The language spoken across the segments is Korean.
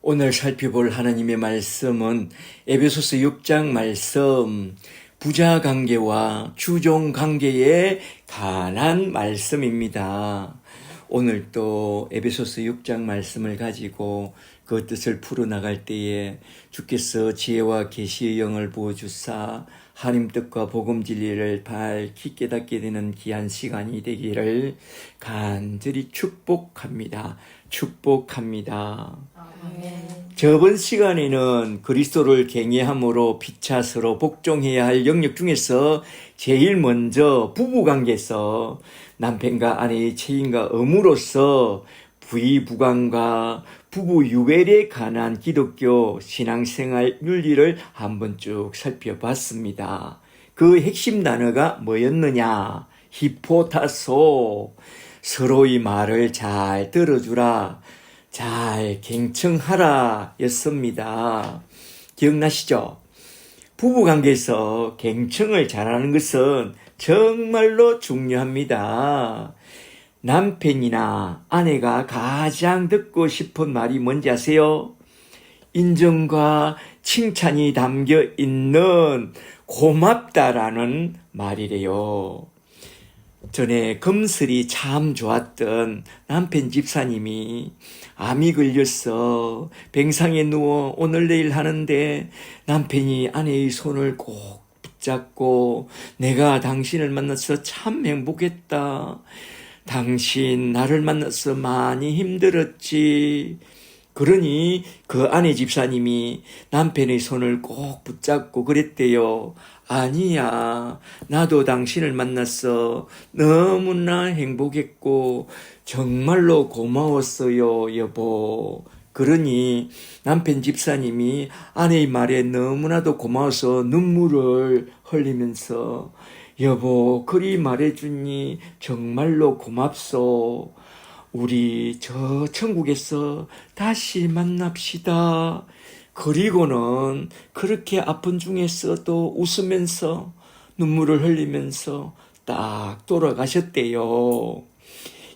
오늘 살펴볼 하나님의 말씀은 에베소서 6장 말씀, 부자 관계와 주종 관계에 관한 말씀입니다. 오늘 또 에베소서 6장 말씀을 가지고 그 뜻을 풀어나갈 때에 주께서 지혜와 계시의 영을 부어주사 하나님 뜻과 복음 진리를 밝히 깨닫게 되는 귀한 시간이 되기를 간절히 축복합니다. 축복합니다. 저번 시간에는 그리스도를 경외함으로 피차서로 복종해야 할 영역 중에서 제일 먼저 부부관계에서 남편과 아내의 책임과 의무로서 부의부관과 부부 유별에 관한 기독교 신앙생활 윤리를 한번 쭉 살펴봤습니다. 그 핵심 단어가 뭐였느냐? 히포타소, 서로의 말을 잘 들어주라, 잘 경청하라 였습니다. 기억나시죠? 부부관계에서 경청을 잘하는 것은 정말로 중요합니다. 남편이나 아내가 가장 듣고 싶은 말이 뭔지 아세요? 인정과 칭찬이 담겨 있는 고맙다라는 말이래요. 전에 검술이 참 좋았던 남편 집사님이 암이 걸려서 병상에 누워 오늘 내일 하는데 남편이 아내의 손을 꼭 붙잡고 내가 당신을 만나서 참 행복했다. 당신 나를 만나서 많이 힘들었지. 그러니 그 아내 집사님이 남편의 손을 꼭 붙잡고 그랬대요. 아니야, 나도 당신을 만나서 너무나 행복했고 정말로 고마웠어요, 여보. 그러니 남편 집사님이 아내의 말에 너무나도 고마워서 눈물을 흘리면서 여보, 그리 말해주니 정말로 고맙소. 우리 저 천국에서 다시 만납시다. 그리고는 그렇게 아픈 중에서도 웃으면서 눈물을 흘리면서 딱 돌아가셨대요.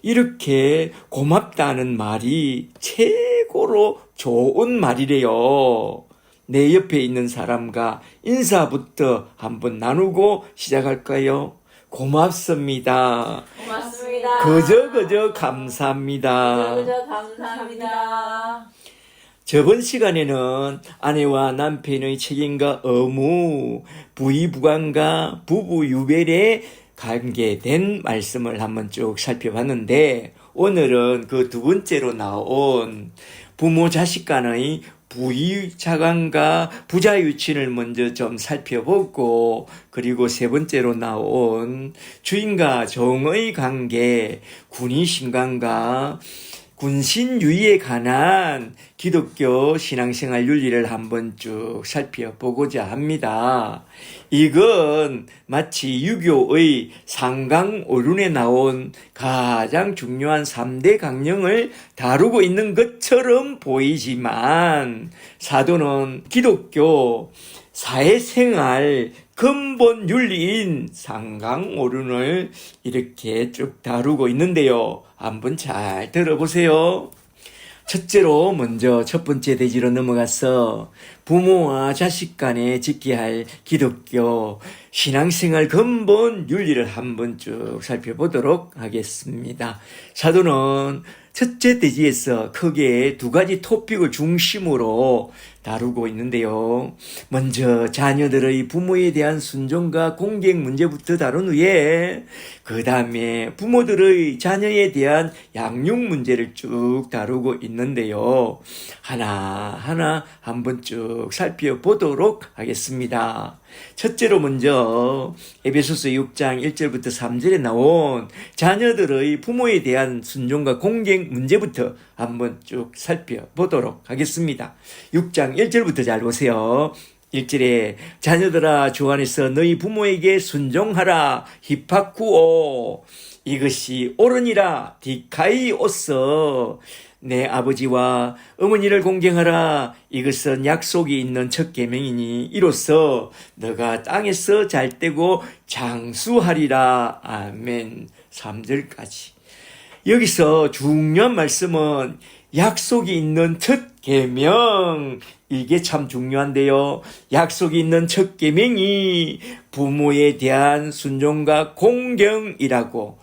이렇게 고맙다는 말이 최고로 좋은 말이래요. 내 옆에 있는 사람과 인사부터 한번 나누고 시작할까요? 고맙습니다. 고맙습니다. 그저 감사합니다. 그저 감사합니다. 저번 시간에는 아내와 남편의 책임과 의무, 부의부관과 부부 유별에 관계된 말씀을 한번 쭉 살펴봤는데 오늘은 그 두 번째로 나온 부모 자식 간의 부의자간과 부자유친을 먼저 좀 살펴보고 그리고 세 번째로 나온 주인과 종의 관계, 군의신관과 군신유의에 관한 기독교 신앙생활 윤리를 한번 쭉 살펴보고자 합니다. 이건 마치 유교의 상강오륜에 나온 가장 중요한 3대 강령을 다루고 있는 것처럼 보이지만 사도는 기독교 사회생활 근본 윤리인 상강오륜을 이렇게 쭉 다루고 있는데요. 한번 잘 들어보세요. 첫째로 먼저 첫 번째 대지로 넘어가서 부모와 자식 간에 지켜야 할 기독교 신앙생활 근본 윤리를 한번 쭉 살펴보도록 하겠습니다. 사도는 첫째 대지에서 크게 두 가지 토픽을 중심으로 다루고 있는데요. 먼저 자녀들의 부모에 대한 순종과 공경 문제부터 다룬 후에 그 다음에 부모들의 자녀에 대한 양육 문제를 쭉 다루고 있는데요. 하나하나 한번 쭉 살펴보도록 하겠습니다. 첫째로 먼저 에베소서 6장 1절부터 3절에 나온 자녀들의 부모에 대한 순종과 공경 문제부터 한번 쭉 살펴보도록 하겠습니다. 6장 1절부터 잘 보세요. 1절에 자녀들아 주 안에서 너희 부모에게 순종하라 히파쿠오 이것이 옳으니라 디카이오서 내 아버지와 어머니를 공경하라 이것은 약속이 있는 첫 계명이니 이로써 너가 땅에서 잘되고 장수하리라. 아멘. 3절까지. 여기서 중요한 말씀은 약속이 있는 첫 계명. 이게 참 중요한데요. 약속이 있는 첫 계명이 부모에 대한 순종과 공경이라고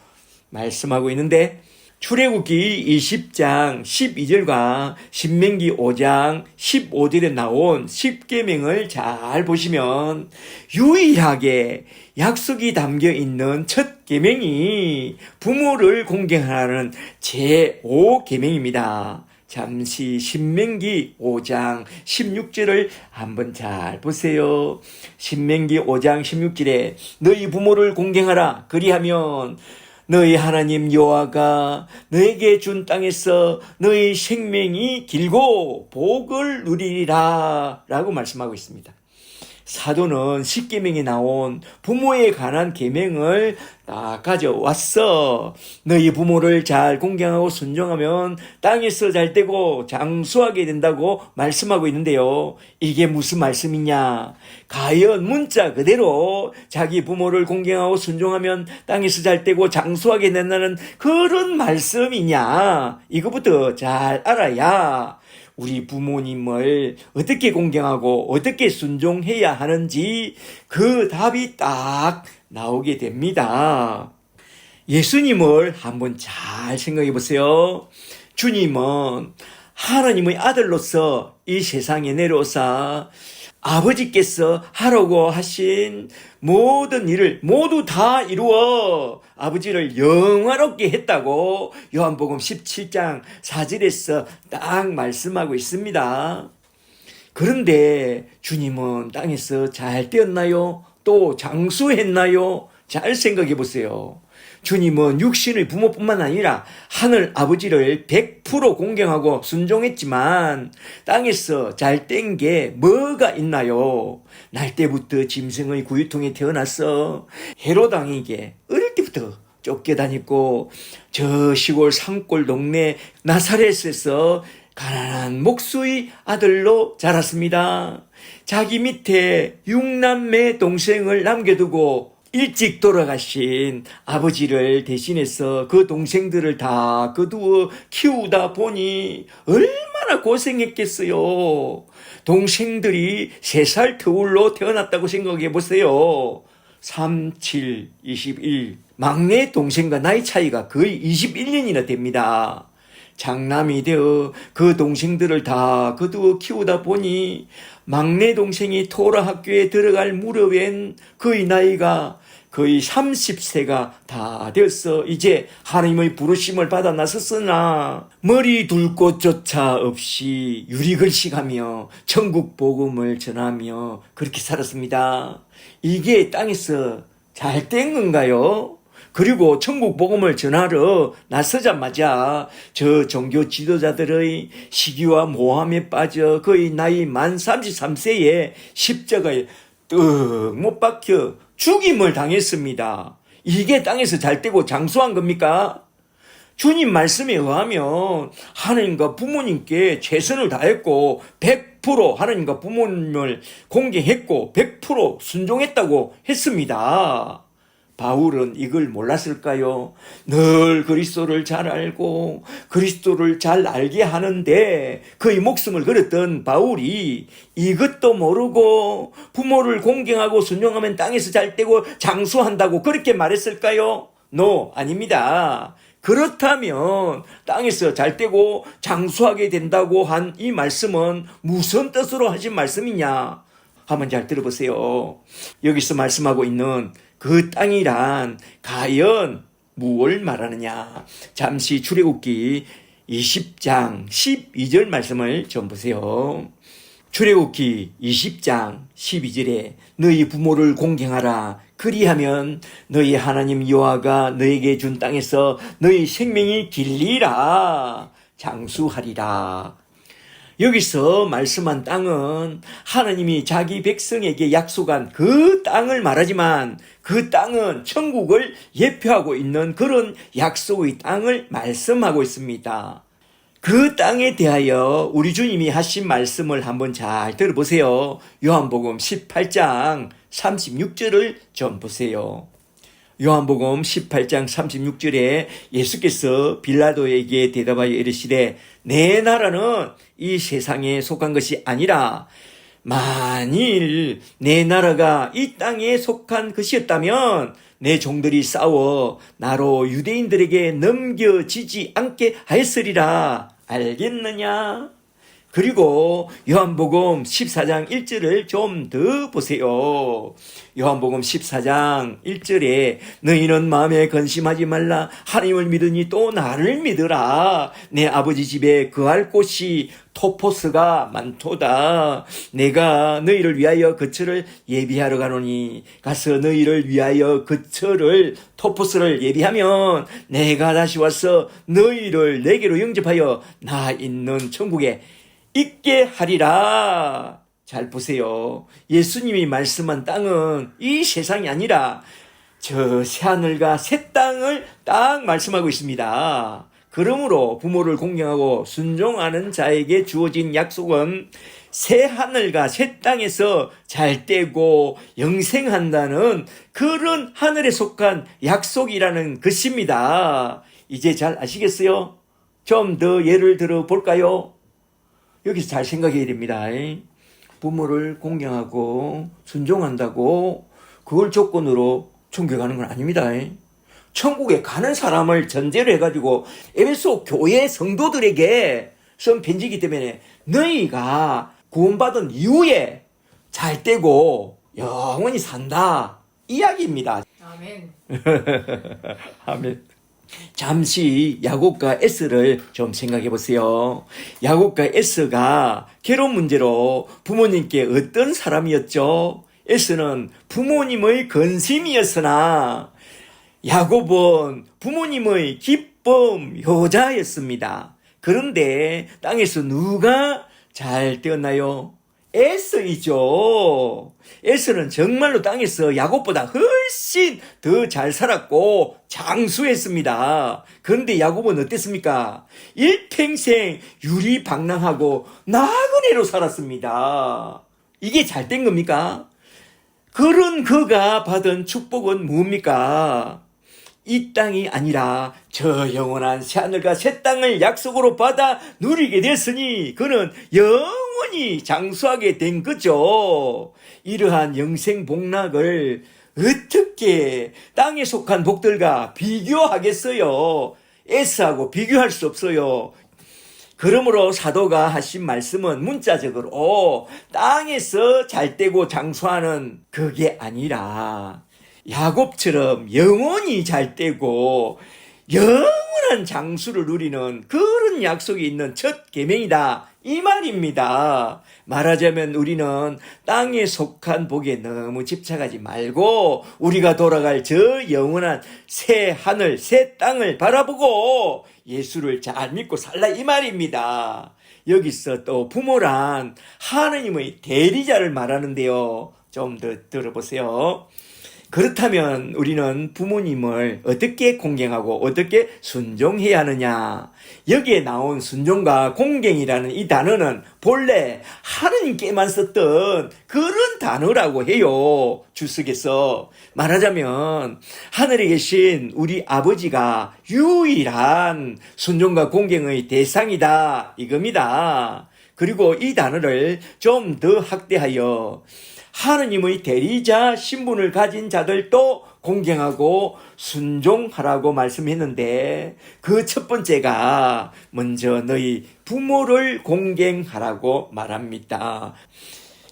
말씀하고 있는데, 출애굽기 20장 12절과 신명기 5장 15절에 나온 10계명을 잘 보시면 유일하게 약속이 담겨 있는 첫 계명이 부모를 공경하라는 제5계명입니다. 잠시 신명기 5장 16절을 한번 잘 보세요. 신명기 5장 16절에 너희 부모를 공경하라. 그리하면 너희 하나님 여호와가 너에게 준 땅에서 너희 생명이 길고 복을 누리리라 라고 말씀하고 있습니다. 사도는 10계명에 나온 부모에 관한 계명을 다 가져왔어. 너희 부모를 잘 공경하고 순종하면 땅에서 잘 되고 장수하게 된다고 말씀하고 있는데요. 이게 무슨 말씀이냐? 과연 문자 그대로 자기 부모를 공경하고 순종하면 땅에서 잘 되고 장수하게 된다는 그런 말씀이냐? 이거부터 잘 알아야 우리 부모님을 어떻게 공경하고 어떻게 순종해야 하는지 그 답이 딱 나오게 됩니다. 예수님을 한번 잘 생각해 보세요. 주님은 하나님의 아들로서 이 세상에 내려오사 아버지께서 하라고 하신 모든 일을 모두 다 이루어 아버지를 영화롭게 했다고 요한복음 17장 4절에서 딱 말씀하고 있습니다. 그런데 주님은 땅에서 잘 되었나요? 또 장수했나요? 잘 생각해 보세요. 주님은 육신의 부모뿐만 아니라 하늘 아버지를 100% 공경하고 순종했지만 땅에서 잘된 게 뭐가 있나요? 날 때부터 짐승의 구유통에 태어나서 헤로당에게 어릴 때부터 쫓겨다녔고 저 시골 산골 동네 나사렛에서 가난한 목수의 아들로 자랐습니다. 자기 밑에 6남매 동생을 남겨두고 일찍 돌아가신 아버지를 대신해서 그 동생들을 다 거두어 키우다 보니 얼마나 고생했겠어요. 동생들이 3살 터울로 태어났다고 생각해 보세요. 3, 7, 21. 막내 동생과 나이 차이가 거의 21년이나 됩니다. 장남이 되어 그 동생들을 다 거두어 키우다 보니 막내 동생이 토라 학교에 들어갈 무렵엔 그의 나이가 거의 30세가 다 되었어. 이제 하나님의 부르심을 받아 나섰으나 머리 둘 곳조차 없이 유리글씨가며 천국 복음을 전하며 그렇게 살았습니다. 이게 땅에서 잘 된 건가요? 그리고 천국 복음을 전하러 나서자마자 저 종교 지도자들의 시기와 모함에 빠져 거의 나이 만 33세에 십자가에 떡 못 박혀 죽임을 당했습니다. 이게 땅에서 잘 되고 장수한 겁니까? 주님 말씀에 의하면 하나님과 부모님께 최선을 다했고 100% 하나님과 부모님을 공경했고 100% 순종했다고 했습니다. 바울은 이걸 몰랐을까요? 늘 그리스도를 잘 알고 그리스도를 잘 알게 하는데 그의 목숨을 걸었던 바울이 이것도 모르고 부모를 공경하고 순종하면 땅에서 잘 되고 장수한다고 그렇게 말했을까요? No, 아닙니다. 그렇다면 땅에서 잘 되고 장수하게 된다고 한 이 말씀은 무슨 뜻으로 하신 말씀이냐? 한번 잘 들어보세요. 여기서 말씀하고 있는 그 땅이란 과연 무엇을 말하느냐? 잠시 출애굽기 20장 12절 말씀을 좀 보세요. 출애굽기 20장 12절에 너희 부모를 공경하라. 그리하면 너희 하나님 여호와가 너에게 준 땅에서 너희 생명이 길리라. 장수하리라. 여기서 말씀한 땅은 하나님이 자기 백성에게 약속한 그 땅을 말하지만 그 땅은 천국을 예표하고 있는 그런 약속의 땅을 말씀하고 있습니다. 그 땅에 대하여 우리 주님이 하신 말씀을 한번 잘 들어보세요. 요한복음 18장 36절을 좀 보세요. 요한복음 18장 36절에 예수께서 빌라도에게 대답하여 이르시되 내 나라는 이 세상에 속한 것이 아니라 만일 내 나라가 이 땅에 속한 것이었다면 내 종들이 싸워 나로 유대인들에게 넘겨지지 않게 하였으리라. 알겠느냐? 그리고 요한복음 14장 1절을 좀 더 보세요. 요한복음 14장 1절에 너희는 마음에 근심하지 말라. 하나님을 믿으니 또 나를 믿으라. 내 아버지 집에 거할 곳이 토포스가 많도다. 내가 너희를 위하여 거처를 예비하러 가노니 가서 너희를 위하여 거처를 토포스를 예비하면 내가 다시 와서 너희를 내게로 영접하여 나 있는 천국에 있게 하리라. 잘 보세요. 예수님이 말씀한 땅은 이 세상이 아니라 저 새하늘과 새 땅을 딱 말씀하고 있습니다. 그러므로 부모를 공경하고 순종하는 자에게 주어진 약속은 새 하늘과 새 땅에서 잘 되고 영생한다는 그런 하늘에 속한 약속이라는 것입니다. 이제 잘 아시겠어요? 좀 더 예를 들어 볼까요? 여기서 잘 생각해야 됩니다. 부모를 공경하고 순종한다고 그걸 조건으로 천국에 가는 건 아닙니다. 천국에 가는 사람을 전제로 해가지고 에베소 교회 성도들에게 쓴 편지이기 때문에 너희가 구원받은 이후에 잘 되고 영원히 산다 이야기입니다. 아멘. 아멘. 잠시 야곱과 에스를 좀 생각해 보세요. 야곱과 에스가 결혼 문제로 부모님께 어떤 사람이었죠? 에스는 부모님의 근심이었으나 야곱은 부모님의 기쁨 효자였습니다. 그런데 땅에서 누가 잘 되었나요? 에서이죠. 에서는 정말로 땅에서 야곱보다 훨씬 더 잘 살았고 장수했습니다. 그런데 야곱은 어땠습니까? 일평생 유리방랑하고 나그네로 살았습니다. 이게 잘된 겁니까? 그런 그가 받은 축복은 뭡니까? 이 땅이 아니라 저 영원한 새하늘과 새 땅을 약속으로 받아 누리게 됐으니 그는 영원히 장수하게 된 거죠. 이러한 영생 복락을 어떻게 땅에 속한 복들과 비교하겠어요? 에스하고 비교할 수 없어요. 그러므로 사도가 하신 말씀은 문자적으로 땅에서 잘되고 장수하는 그게 아니라 야곱처럼 영원히 잘되고 영원한 장수를 누리는 그런 약속이 있는 첫 계명이다 이 말입니다. 말하자면 우리는 땅에 속한 복에 너무 집착하지 말고 우리가 돌아갈 저 영원한 새 하늘 새 땅을 바라보고 예수를 잘 믿고 살라 이 말입니다. 여기서 또 부모란 하느님의 대리자를 말하는데요. 좀 더 들어보세요. 그렇다면 우리는 부모님을 어떻게 공경하고 어떻게 순종해야 하느냐? 여기에 나온 순종과 공경이라는 이 단어는 본래 하느님께만 썼던 그런 단어라고 해요. 주석에서 말하자면 하늘에 계신 우리 아버지가 유일한 순종과 공경의 대상이다 이겁니다. 그리고 이 단어를 좀 더 확대하여 하느님의 대리자 신분을 가진 자들도 공경하고 순종하라고 말씀했는데 그 첫 번째가 먼저 너희 부모를 공경하라고 말합니다.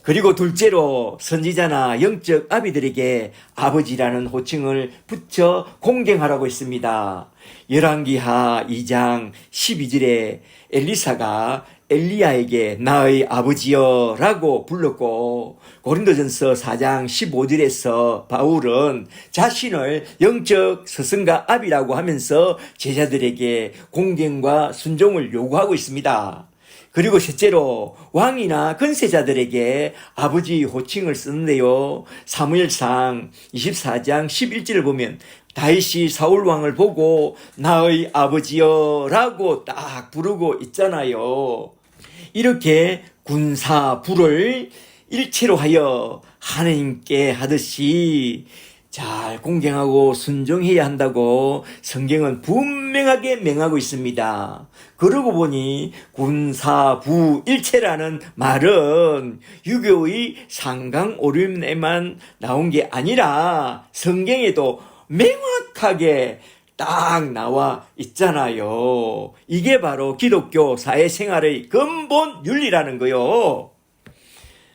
그리고 둘째로 선지자나 영적 아비들에게 아버지라는 호칭을 붙여 공경하라고 했습니다. 열왕기하 2장 12절에 엘리사가 엘리야에게 나의 아버지여 라고 불렀고 고린도전서 4장 15절에서 바울은 자신을 영적 스승과 아비라고 하면서 제자들에게 공경과 순종을 요구하고 있습니다. 그리고 셋째로 왕이나 권세자들에게 아버지 호칭을 쓰는데요. 사무엘상 24장 11절을 보면 다윗이 사울 왕을 보고 나의 아버지여 라고 딱 부르고 있잖아요. 이렇게 군사 부를 일체로 하여 하느님께 하듯이 잘 공경하고 순종해야 한다고 성경은 분명하게 명하고 있습니다. 그러고 보니 군사부일체라는 말은 유교의 상강오륜에만 나온 게 아니라 성경에도 명확하게 딱 나와 있잖아요. 이게 바로 기독교 사회생활의 근본 윤리라는 거요.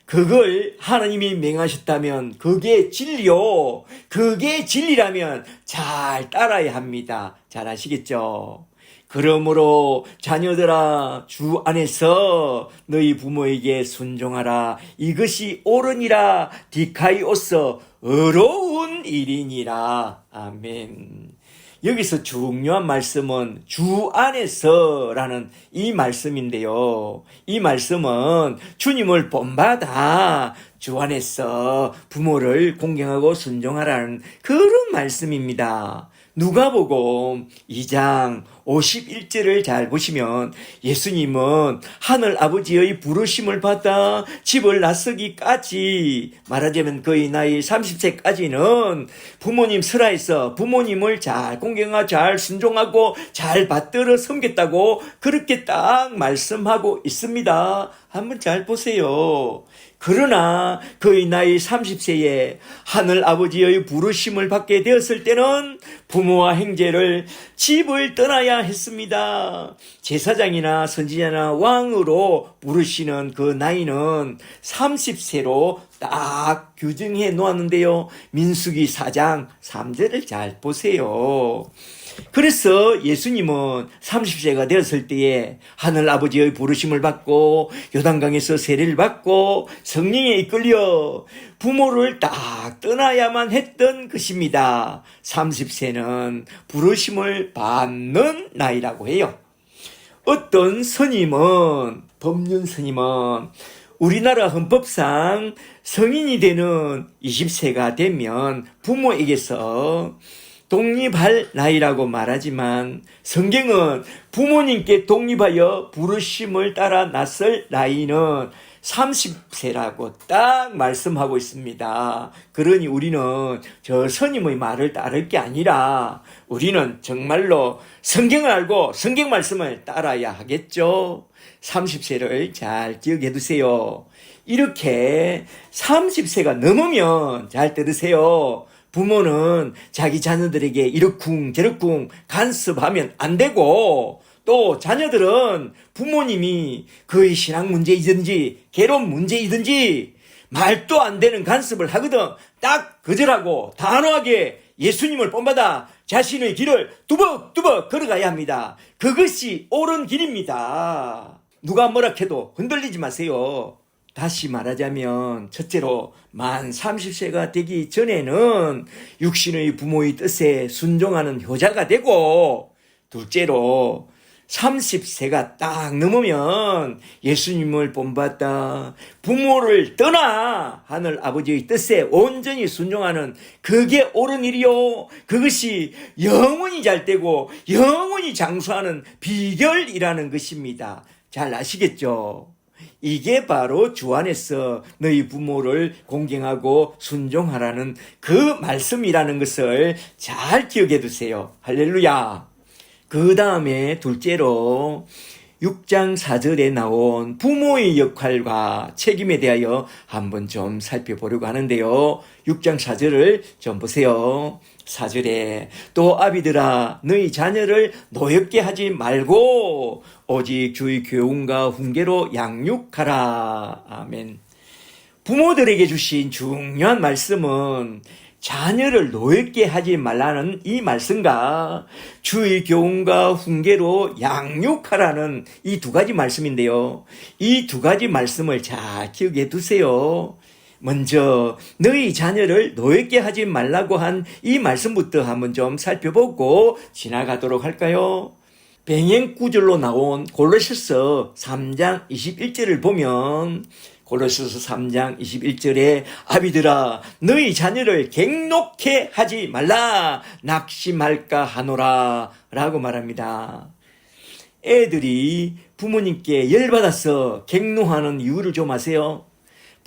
그걸 하나님이 명하셨다면 그게 진리요. 그게 진리라면 잘 따라야 합니다. 잘 아시겠죠? 그러므로 자녀들아 주 안에서 너희 부모에게 순종하라. 이것이 옳으니라. 디카이오스 어려운 일이니라. 아멘. 여기서 중요한 말씀은 주 안에서라는 이 말씀인데요. 이 말씀은 주님을 본받아 주 안에서 부모를 공경하고 순종하라는 그런 말씀입니다. 누가복음 2장 51절을 잘 보시면 예수님은 하늘 아버지의 부르심을 받아 집을 나서기까지 말하자면 거의 나이 30세까지는 부모님 설하에서 부모님을 잘 공경하고 잘 순종하고 잘 받들어 섬겼다고 그렇게 딱 말씀하고 있습니다. 한번 잘 보세요. 그러나 그의 나이 30세에 하늘 아버지의 부르심을 받게 되었을 때는 부모와 형제를 집을 떠나야 했습니다. 제사장이나 선지자나 왕으로 부르시는 그 나이는 30세로 딱 규정해 놓았는데요. 민수기 4장 3절을 잘 보세요. 그래서 예수님은 30세가 되었을 때에 하늘 아버지의 부르심을 받고 요단강에서 세례를 받고 성령에 이끌려 부모를 딱 떠나야만 했던 것입니다. 30세는 부르심을 받는 나이라고 해요. 어떤 스님은, 법륜 스님은 우리나라 헌법상 성인이 되는 20세가 되면 부모에게서 독립할 나이라고 말하지만 성경은 부모님께 독립하여 부르심을 따라 나설 나이는 30세라고 딱 말씀하고 있습니다. 그러니 우리는 저 스님의 말을 따를 게 아니라 우리는 정말로 성경을 알고 성경 말씀을 따라야 하겠죠. 30세를 잘 기억해 두세요. 이렇게 30세가 넘으면 잘 들으세요. 부모는 자기 자녀들에게 이러쿵 저러쿵 간섭하면 안 되고 또 자녀들은 부모님이 그의 신앙 문제이든지 결혼 문제이든지 말도 안 되는 간섭을 하거든 딱 거절하고 단호하게 예수님을 본받아 자신의 길을 뚜벅뚜벅 걸어가야 합니다. 그것이 옳은 길입니다. 누가 뭐라 해도 흔들리지 마세요. 다시 말하자면 첫째로 만 30세가 되기 전에는 육신의 부모의 뜻에 순종하는 효자가 되고 둘째로 30세가 딱 넘으면 예수님을 본받다 부모를 떠나 하늘 아버지의 뜻에 온전히 순종하는 그게 옳은 일이요. 그것이 영원히 잘 되고 영원히 장수하는 비결이라는 것입니다. 잘 아시겠죠? 이게 바로 주 안에서 너희 부모를 공경하고 순종하라는 그 말씀이라는 것을 잘 기억해 두세요. 할렐루야. 그 다음에 둘째로 6장 4절에 나온 부모의 역할과 책임에 대하여 한번 좀 살펴보려고 하는데요. 6장 4절을 좀 보세요. 4절에 또 아비들아 너희 자녀를 노엽게 하지 말고 오직 주의 교훈과 훈계로 양육하라. 아멘. 부모들에게 주신 중요한 말씀은 자녀를 노엽게 하지 말라는 이 말씀과 주의 교훈과 훈계로 양육하라는 이 두 가지 말씀인데요. 이 두 가지 말씀을 잘 기억해 두세요. 먼저 너희 자녀를 노엽게 하지 말라고 한 이 말씀부터 한번 좀 살펴보고 지나가도록 할까요? 병행 구절로 나온 골로새서 3장 21절을 보면 골로새서 3장 21절에 아비들아 너희 자녀를 갱노케 하지 말라 낙심할까 하노라 라고 말합니다. 애들이 부모님께 열받아서 갱노하는 이유를 좀 아세요?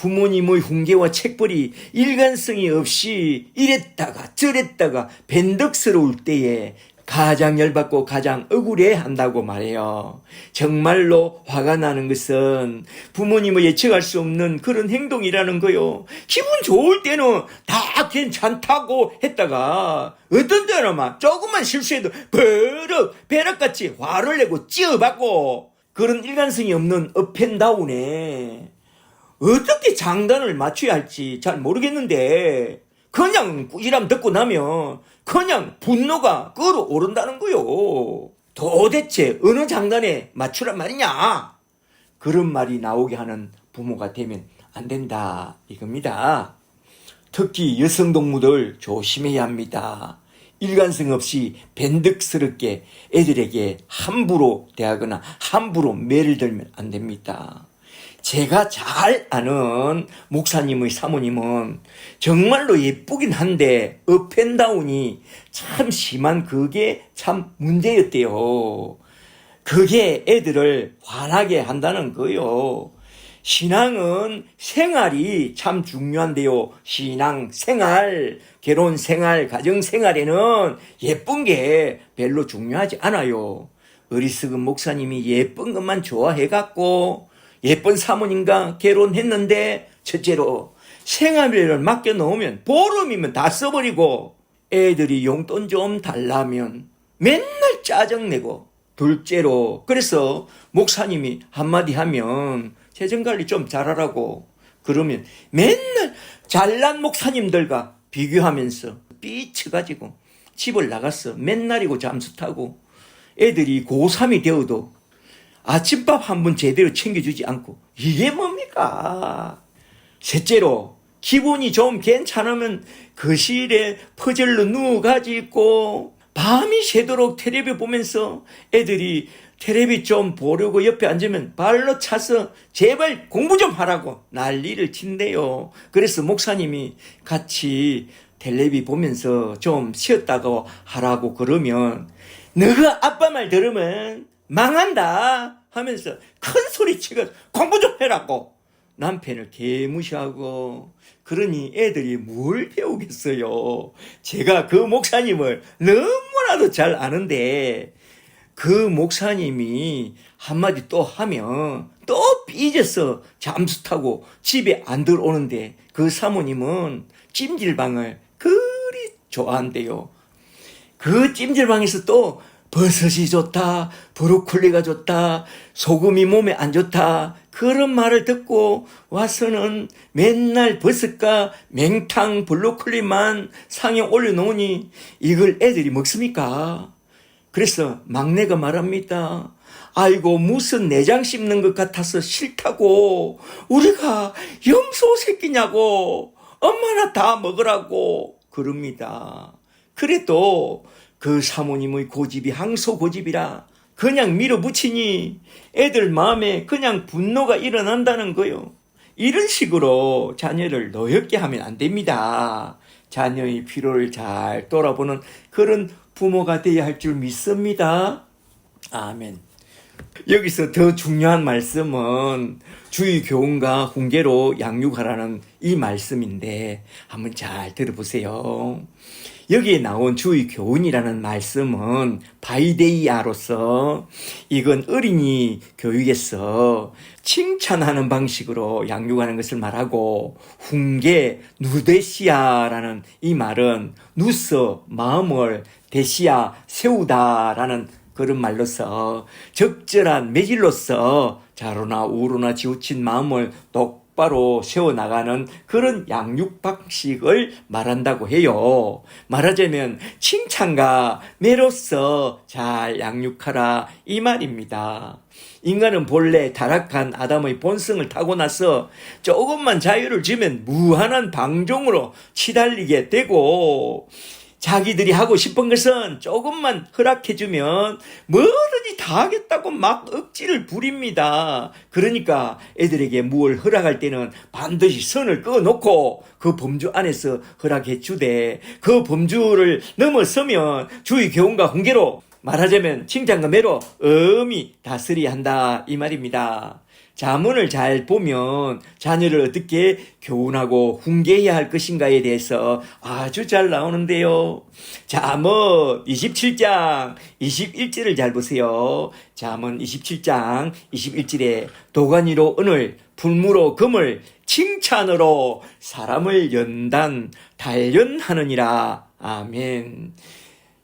부모님의 훈계와 책벌이 일관성이 없이 이랬다가 저랬다가 변덕스러울 때에 가장 열받고 가장 억울해한다고 말해요. 정말로 화가 나는 것은 부모님의 예측할 수 없는 그런 행동이라는 거요. 기분 좋을 때는 다 괜찮다고 했다가 어떤 때는 조금만 실수해도 버럭 벼락같이 화를 내고 찌어받고 그런 일관성이 없는 업앤다운에 어떻게 장단을 맞춰야 할지 잘 모르겠는데 그냥 꾸지람 듣고 나면 그냥 분노가 끌어오른다는 거요. 도대체 어느 장단에 맞추란 말이냐? 그런 말이 나오게 하는 부모가 되면 안 된다 이겁니다. 특히 여성 동무들 조심해야 합니다. 일관성 없이 변덕스럽게 애들에게 함부로 대하거나 함부로 매를 들면 안 됩니다. 제가 잘 아는 목사님의 사모님은 정말로 예쁘긴 한데 업앤다운이 참 심한 그게 참 문제였대요. 그게 애들을 화나게 한다는 거요. 신앙은 생활이 참 중요한데요. 신앙 생활, 결혼 생활, 가정 생활에는 예쁜 게 별로 중요하지 않아요. 어리석은 목사님이 예쁜 것만 좋아해갖고 예쁜 사모님과 결혼했는데 첫째로 생활비를 맡겨놓으면 보름이면 다 써버리고 애들이 용돈 좀 달라면 맨날 짜증내고 둘째로 그래서 목사님이 한마디 하면 재정관리 좀 잘하라고 그러면 맨날 잘난 목사님들과 비교하면서 삐쳐가지고 집을 나갔어. 맨날이고 잠수 타고 애들이 고3이 되어도 아침밥 한 번 제대로 챙겨주지 않고 이게 뭡니까? 셋째로 기분이 좀 괜찮으면 거실에 퍼즐로 누워가지고 밤이 새도록 텔레비 보면서 애들이 텔레비 좀 보려고 옆에 앉으면 발로 차서 제발 공부 좀 하라고 난리를 친대요. 그래서 목사님이 같이 텔레비 보면서 좀 쉬었다가 하라고 그러면 너가 아빠 말 들으면 망한다 하면서 큰 소리 치고 공부 좀 해라고 남편을 개무시하고 그러니 애들이 뭘 배우겠어요. 제가 그 목사님을 너무나도 잘 아는데 그 목사님이 한마디 또 하면 또 삐져서 잠수 타고 집에 안 들어오는데 그 사모님은 찜질방을 그리 좋아한대요. 그 찜질방에서 또 버섯이 좋다, 브로콜리가 좋다, 소금이 몸에 안 좋다 그런 말을 듣고 와서는 맨날 버섯과 맹탕 브로콜리만 상에 올려놓으니 이걸 애들이 먹습니까? 그래서 막내가 말합니다. 아이고 무슨 내장 씹는 것 같아서 싫다고 우리가 염소 새끼냐고 엄마나 다 먹으라고 그럽니다. 그래도 그 사모님의 고집이 항소 고집이라 그냥 밀어붙이니 애들 마음에 그냥 분노가 일어난다는 거요. 이런 식으로 자녀를 노엽게 하면 안 됩니다. 자녀의 필요를 잘 돌아보는 그런 부모가 되어야 할 줄 믿습니다. 아멘. 여기서 더 중요한 말씀은 주의 교훈과 훈계로 양육하라는 이 말씀인데 한번 잘 들어보세요. 여기에 나온 주의 교훈이라는 말씀은 바이데이아로서 이건 어린이 교육에서 칭찬하는 방식으로 양육하는 것을 말하고 훈계 누데시아라는 이 말은 누서 마음을 데시아 세우다라는 그런 말로서 적절한 매질로서 좌로나 우로나 지우친 마음을 똑바로 세워나가는 그런 양육 방식을 말한다고 해요. 말하자면 칭찬과 매로서 잘 양육하라 이 말입니다. 인간은 본래 타락한 아담의 본성을 타고나서 조금만 자유를 주면 무한한 방종으로 치달리게 되고 자기들이 하고 싶은 것은 조금만 허락해주면 뭐든지 다 하겠다고 막 억지를 부립니다. 그러니까 애들에게 무엇을 허락할 때는 반드시 선을 그어놓고 그 범주 안에서 허락해주되 그 범주를 넘어서면 주의 교훈과 훈계로 말하자면 칭찬과 매로 엄히 다스려야 한다 이 말입니다. 자문을 잘 보면 자녀를 어떻게 교훈하고 훈계해야 할 것인가에 대해서 아주 잘 나오는데요. 잠언 27장 21절을 잘 보세요. 잠언 27장 21절에 도가니로 은을 풀무로 금을 칭찬으로 사람을 단련하느니라. 아멘.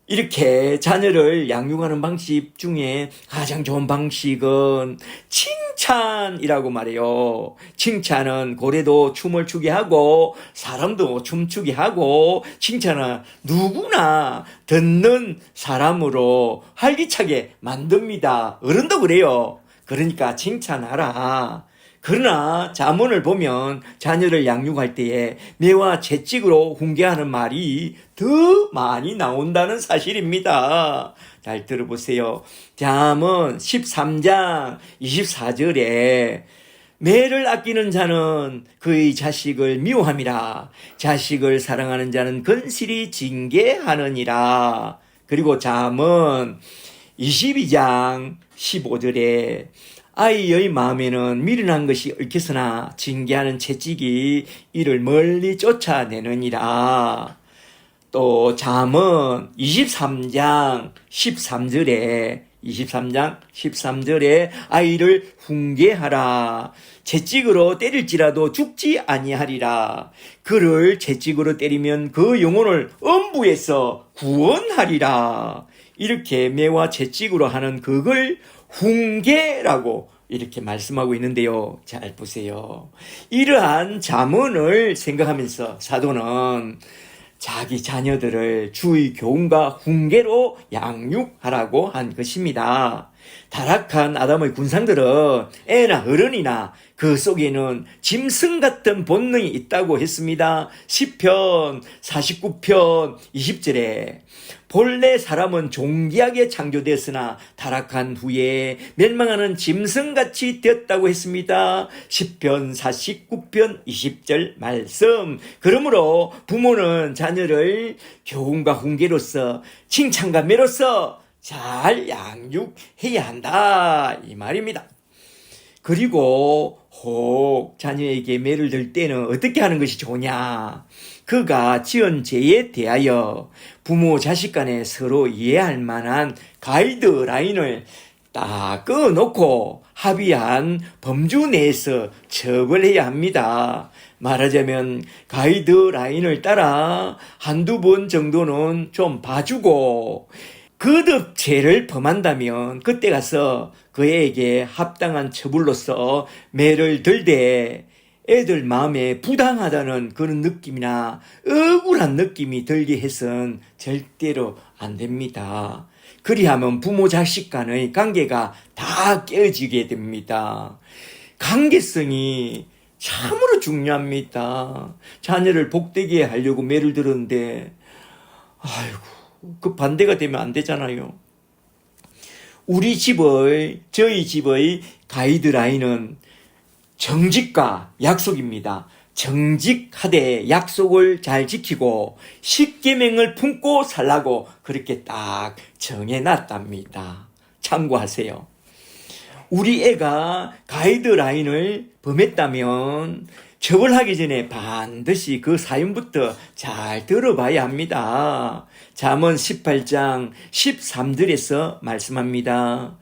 이렇게 자녀를 양육하는 방식 중에 가장 좋은 방식은 칭찬이라고 말해요. 칭찬은 고래도 춤을 추게 하고 사람도 춤추게 하고 칭찬은 누구나 듣는 사람으로 활기차게 만듭니다. 어른도 그래요. 그러니까 칭찬하라. 그러나 자문을 보면 자녀를 양육할 때에 매와 채찍으로 훈계하는 말이 더 많이 나온다는 사실입니다. 잘 들어보세요. 잠언 13장 24절에 매를 아끼는 자는 그의 자식을 미워함이라. 자식을 사랑하는 자는 건실히 징계하느니라. 그리고 잠언 22장 15절에 아이의 마음에는 미련한 것이 얽혀서나 징계하는 채찍이 이를 멀리 쫓아내느니라. 또 잠언 23장 13절에 아이를 훈계하라. 채찍으로 때릴지라도 죽지 아니하리라. 그를 채찍으로 때리면 그 영혼을 엄부에서 구원하리라. 이렇게 매와 채찍으로 하는 그걸 훈계라고 이렇게 말씀하고 있는데요. 잘 보세요. 이러한 잠언을 생각하면서 사도는 자기 자녀들을 주의 교훈과 훈계로 양육하라고 한 것입니다. 타락한 아담의 군상들은 애나 어른이나 그 속에는 짐승 같은 본능이 있다고 했습니다. 시편 49편 20절에 본래 사람은 존귀하게 창조되었으나 타락한 후에 멸망하는 짐승같이 되었다고 했습니다. 시편 49편 20절 말씀. 그러므로 부모는 자녀를 교훈과 훈계로서 칭찬과 매로서 잘 양육해야 한다 이 말입니다. 그리고 혹 자녀에게 매를 들 때는 어떻게 하는 것이 좋냐? 그가 지은 죄에 대하여 부모 자식 간에 서로 이해할 만한 가이드라인을 딱 끊어놓고 합의한 범주 내에서 처벌해야 합니다. 말하자면 가이드라인을 따라 한두 번 정도는 좀 봐주고 거듭 죄를 범한다면 그때 가서 그에게 합당한 처벌로서 매를 들되 애들 마음에 부당하다는 그런 느낌이나 억울한 느낌이 들게 해서는 절대로 안 됩니다. 그리하면 부모 자식 간의 관계가 다 깨어지게 됩니다. 관계성이 참으로 중요합니다. 자녀를 복되게 하려고 매를 들었는데 그 반대가 되면 안 되잖아요. 저희 집의 가이드라인은 정직과 약속입니다. 정직하되 약속을 잘 지키고 십계명을 품고 살라고 그렇게 딱 정해놨답니다. 참고하세요. 우리 애가 가이드라인을 범했다면 처벌하기 전에 반드시 그 사연부터 잘 들어봐야 합니다. 잠언 18장 13절에서 말씀합니다.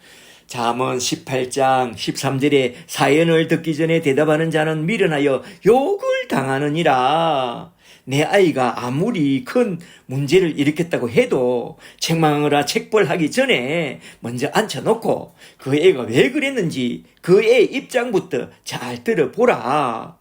잠언 18장 13절에 사연을 듣기 전에 대답하는 자는 미련하여 욕을 당하느니라. 내 아이가 아무리 큰 문제를 일으켰다고 해도 책망하라 책벌하기 전에 먼저 앉혀놓고 그 애가 왜 그랬는지 그 애의 입장부터 잘 들어보라.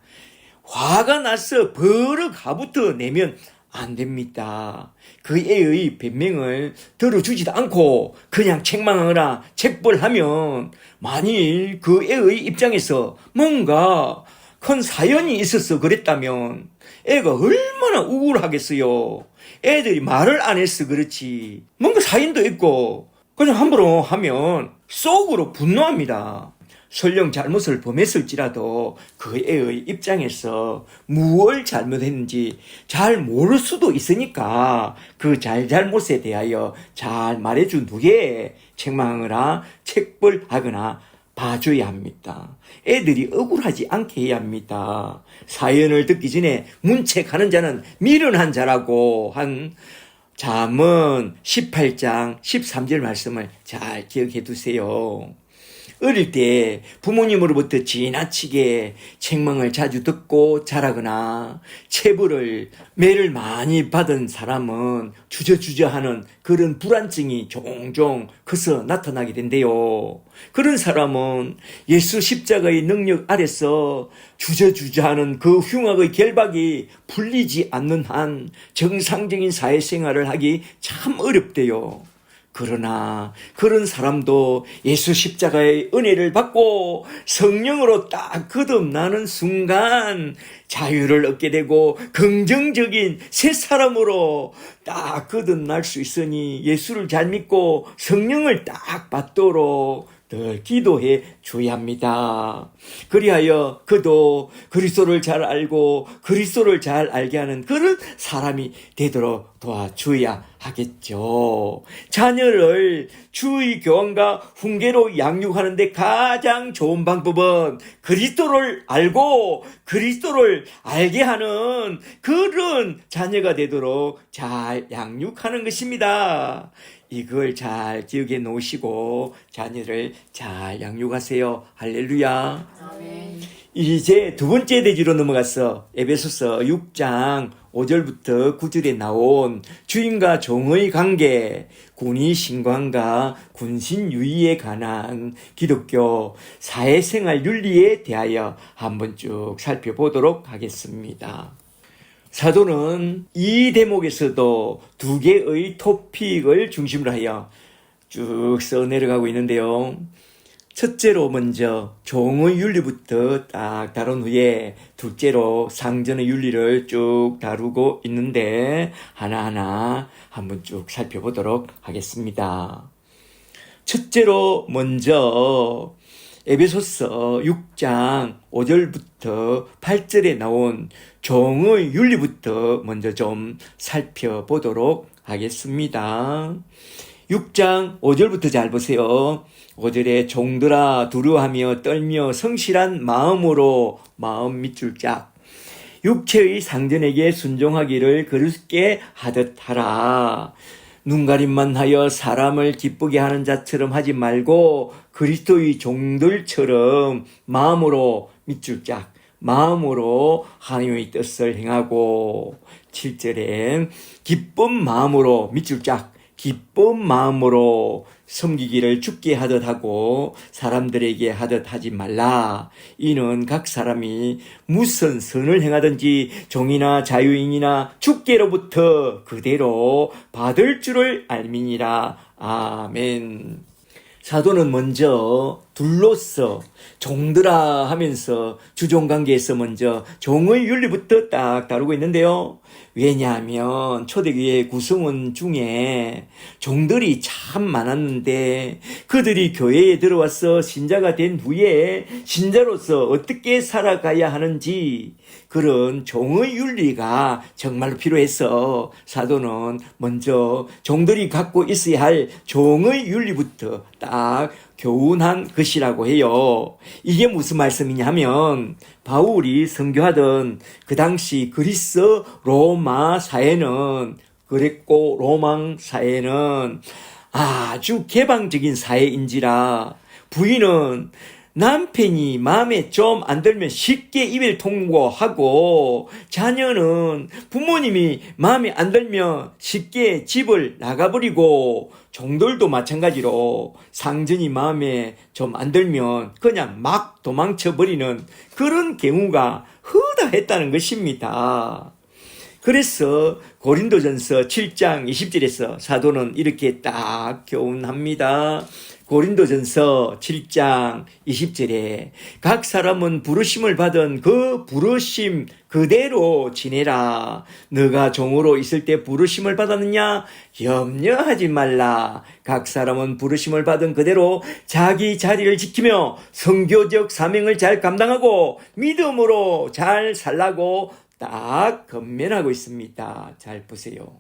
화가 나서 버럭 화부터 내면 안 됩니다. 그 애의 변명을 들어주지도 않고 그냥 책망하거나 책벌하면 만일 그 애의 입장에서 뭔가 큰 사연이 있어서 그랬다면 애가 얼마나 우울하겠어요. 애들이 말을 안 해서 그렇지 뭔가 사연도 있고 그냥 함부로 하면 속으로 분노합니다. 설령 잘못을 범했을지라도 그 애의 입장에서 무엇을 잘못했는지 잘 모를 수도 있으니까 그 잘못에 대하여 잘 말해준 후에 책망하거나 책벌하거나 봐줘야 합니다. 애들이 억울하지 않게 해야 합니다. 사연을 듣기 전에 문책하는 자는 미련한 자라고 한 잠언 18장 13절 말씀을 잘 기억해 두세요. 어릴 때 부모님으로부터 지나치게 책망을 자주 듣고 자라거나 체벌을 매를 많이 받은 사람은 주저주저하는 그런 불안증이 종종 커서 나타나게 된대요. 그런 사람은 예수 십자가의 능력 아래서 주저주저하는 그 흉악의 결박이 풀리지 않는 한 정상적인 사회생활을 하기 참 어렵대요. 그러나 그런 사람도 예수 십자가의 은혜를 받고 성령으로 딱 거듭나는 순간 자유를 얻게 되고 긍정적인 새 사람으로 딱 거듭날 수 있으니 예수를 잘 믿고 성령을 딱 받도록 늘 기도해 줘야 합니다. 그리하여 그도 그리스도를 잘 알고 그리스도를 잘 알게 하는 그런 사람이 되도록 도와줘야 하겠죠. 자녀를 주의 교환과 훈계로 양육하는데 가장 좋은 방법은 그리스도를 알고 그리스도를 알게 하는 그런 자녀가 되도록 잘 양육하는 것입니다. 이걸 잘 기억해 놓으시고 자녀를 잘 양육하세요. 할렐루야. 아멘. 이제 두 번째 대지로 넘어가서 에베소서 6장 5절부터 9절에 나온 주인과 종의 관계, 군의 신관과 군신 유의에 관한 기독교 사회생활 윤리에 대하여 한번 쭉 살펴보도록 하겠습니다. 사도는 이 대목에서도 두 개의 토픽을 중심으로 하여 쭉 써내려가고 있는데요. 첫째로 먼저 종의 윤리부터 딱 다룬 후에 둘째로 상전의 윤리를 쭉 다루고 있는데 하나하나 한번 쭉 살펴보도록 하겠습니다. 첫째로 먼저 에베소서 6장 5절부터 8절에 나온 종의 윤리부터 먼저 좀 살펴보도록 하겠습니다. 6장 5절부터 잘 보세요. 5절에 종들아 두려워하며 떨며 성실한 마음으로 마음 밑줄 짝 육체의 상전에게 순종하기를 그릇게 하듯 하라. 눈가림만 하여 사람을 기쁘게 하는 자처럼 하지 말고 그리스도의 종들처럼 마음으로 밑줄 짝 마음으로 하나님의 뜻을 행하고 7절에 기쁜 마음으로 밑줄 짝 기쁜 마음으로 섬기기를 주께 하듯 하고 사람들에게 하듯 하지 말라. 이는 각 사람이 무슨 선을 행하든지 종이나 자유인이나 주께로부터 그대로 받을 줄을 알미니라. 아멘. 사도는 먼저 둘로서 종들아 하면서 주종관계에서 먼저 종의 윤리부터 딱 다루고 있는데요. 왜냐하면 초대교회 구성원 중에 종들이 참 많았는데 그들이 교회에 들어와서 신자가 된 후에 신자로서 어떻게 살아가야 하는지 그런 종의 윤리가 정말로 필요해서 사도는 먼저 종들이 갖고 있어야 할 종의 윤리부터 딱 교훈한 것이라고 해요. 이게 무슨 말씀이냐 하면 바울이 선교하던 그 당시 그리스 로마 사회는 그랬고 로망 사회는 아주 개방적인 사회인지라 부인은 남편이 마음에 좀 안 들면 쉽게 입을 통보하고 자녀는 부모님이 마음에 안 들면 쉽게 집을 나가버리고 종들도 마찬가지로 상전이 마음에 좀 안 들면 그냥 막 도망쳐버리는 그런 경우가 허다했다는 것입니다. 그래서 고린도전서 7장 20절에서 사도는 이렇게 딱 교훈합니다. 고린도전서 7장 20절에 각 사람은 부르심을 받은 그 부르심 그대로 지내라. 너가 종으로 있을 때 부르심을 받았느냐? 염려하지 말라. 각 사람은 부르심을 받은 그대로 자기 자리를 지키며 선교적 사명을 잘 감당하고 믿음으로 잘 살라고 딱 건면하고 있습니다. 잘 보세요.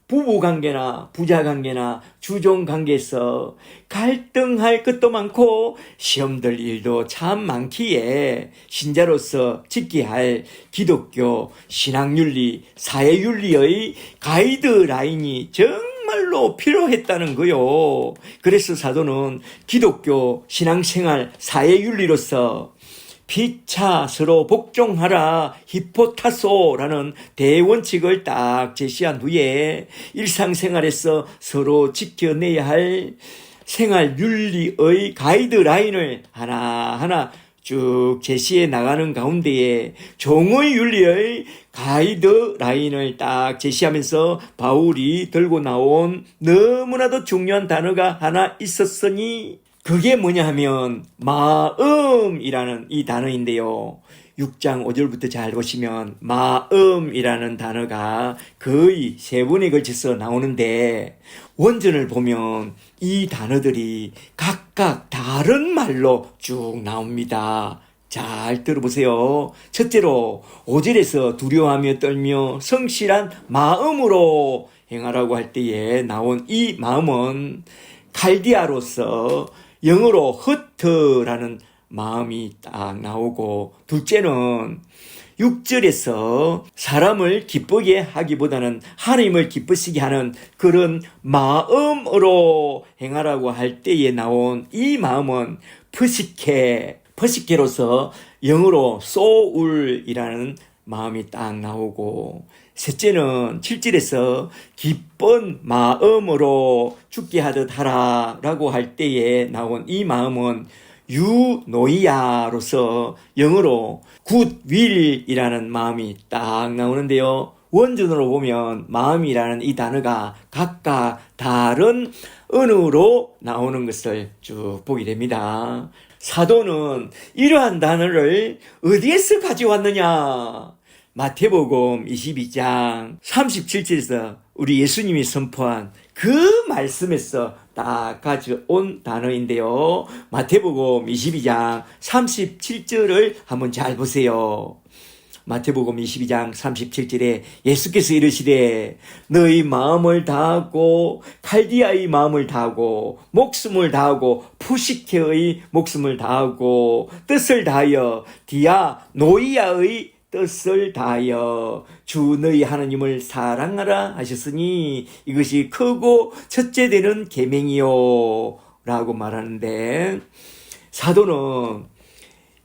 부부관계나 부자관계나 주종관계에서 갈등할 것도 많고 시험될 일도 참 많기에 신자로서 지켜야 할 기독교 신앙윤리, 사회윤리의 가이드라인이 정말로 필요했다는 거요. 그래서 사도는 기독교 신앙생활 사회윤리로서 피차 서로 복종하라 히포타소라는 대원칙을 딱 제시한 후에 일상생활에서 서로 지켜내야 할 생활윤리의 가이드라인을 하나하나 쭉 제시해 나가는 가운데에 종의 윤리의 가이드라인을 딱 제시하면서 바울이 들고 나온 너무나도 중요한 단어가 하나 있었으니 그게 뭐냐 하면 마음이라는 이 단어인데요. 6장 5절부터 잘 보시면 마음이라는 단어가 거의 3번에 걸쳐서 나오는데 원전을 보면 이 단어들이 각각 다른 말로 쭉 나옵니다. 잘 들어보세요. 첫째로 5절에서 두려워하며 떨며 성실한 마음으로 행하라고 할 때에 나온 이 마음은 칼디아로서 영어로 허트라는 마음이 딱 나오고 둘째는 6절에서 사람을 기쁘게 하기보다는 하나님을 기쁘시게 하는 그런 마음으로 행하라고 할 때에 나온 이 마음은 퍼시케로서 영어로 소울이라는 마음이 딱 나오고 셋째는 7절에서 기쁜 마음으로 죽게 하듯 하라라고 할 때에 나온 이 마음은 유노이아로서 영어로 굿윌이라는 마음이 딱 나오는데요. 원전으로 보면 마음이라는 이 단어가 각각 다른 언어로 나오는 것을 쭉 보게 됩니다. 사도는 이러한 단어를 어디에서 가져왔느냐? 마태복음 22장 37절에서 우리 예수님이 선포한 그 말씀에서 딱 가져온 단어인데요. 마태복음 22장 37절을 한번 잘 보세요. 마태복음 22장 37절에 예수께서 이르시되 너희 마음을 다하고 칼디아의 마음을 다하고 목숨을 다하고 푸시케의 목숨을 다하고 뜻을 다하여 디아노이아의 뜻을 다하여 주 너희 하나님을 사랑하라 하셨으니 이것이 크고 첫째 되는 계명이요 라고 말하는데 사도는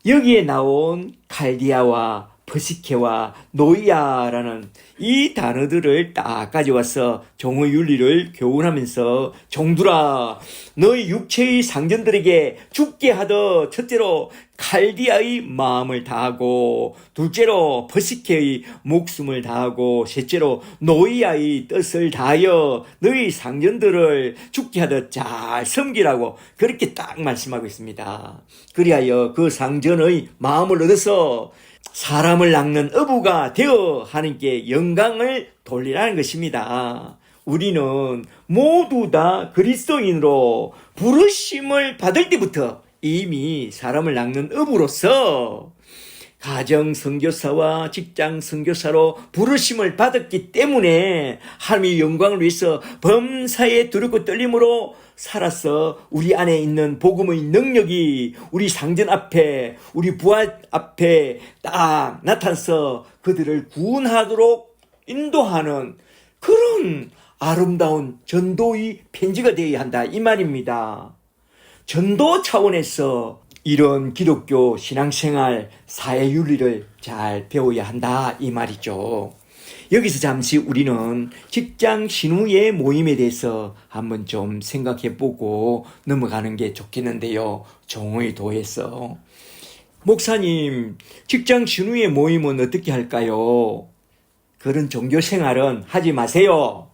여기에 나온 칼디아와 퍼시케와 노이아라는 이 단어들을 딱 가져와서 종의 윤리를 교훈하면서 종들아 너희 육체의 상전들에게 죽게 하듯 첫째로 칼디아의 마음을 다하고 둘째로 퍼시케의 목숨을 다하고 셋째로 노이아의 뜻을 다하여 너희 상전들을 죽게 하듯 잘 섬기라고 그렇게 딱 말씀하고 있습니다. 그리하여 그 상전의 마음을 얻어서 사람을 낚는 어부가 되어 하나님께 영광을 돌리라는 것입니다. 우리는 모두 다 그리스도인으로 부르심을 받을 때부터 이미 사람을 낚는 어부로서 가정 선교사와 직장 선교사로 부르심을 받았기 때문에 하나님의 영광을 위해서 범사에 두렵고 떨림으로 살아서 우리 안에 있는 복음의 능력이 우리 상전 앞에 우리 부하 앞에 딱 나타나서 그들을 구원하도록 인도하는 그런 아름다운 전도의 편지가 되어야 한다 이 말입니다. 전도 차원에서 이런 기독교 신앙생활 사회윤리를 잘 배워야 한다 이 말이죠. 여기서 잠시 우리는 직장 신우의 모임에 대해서 한번 좀 생각해보고 넘어가는 게 좋겠는데요. 종의 도에서 목사님 직장 신우의 모임은 어떻게 할까요? 그런 종교생활은 하지 마세요.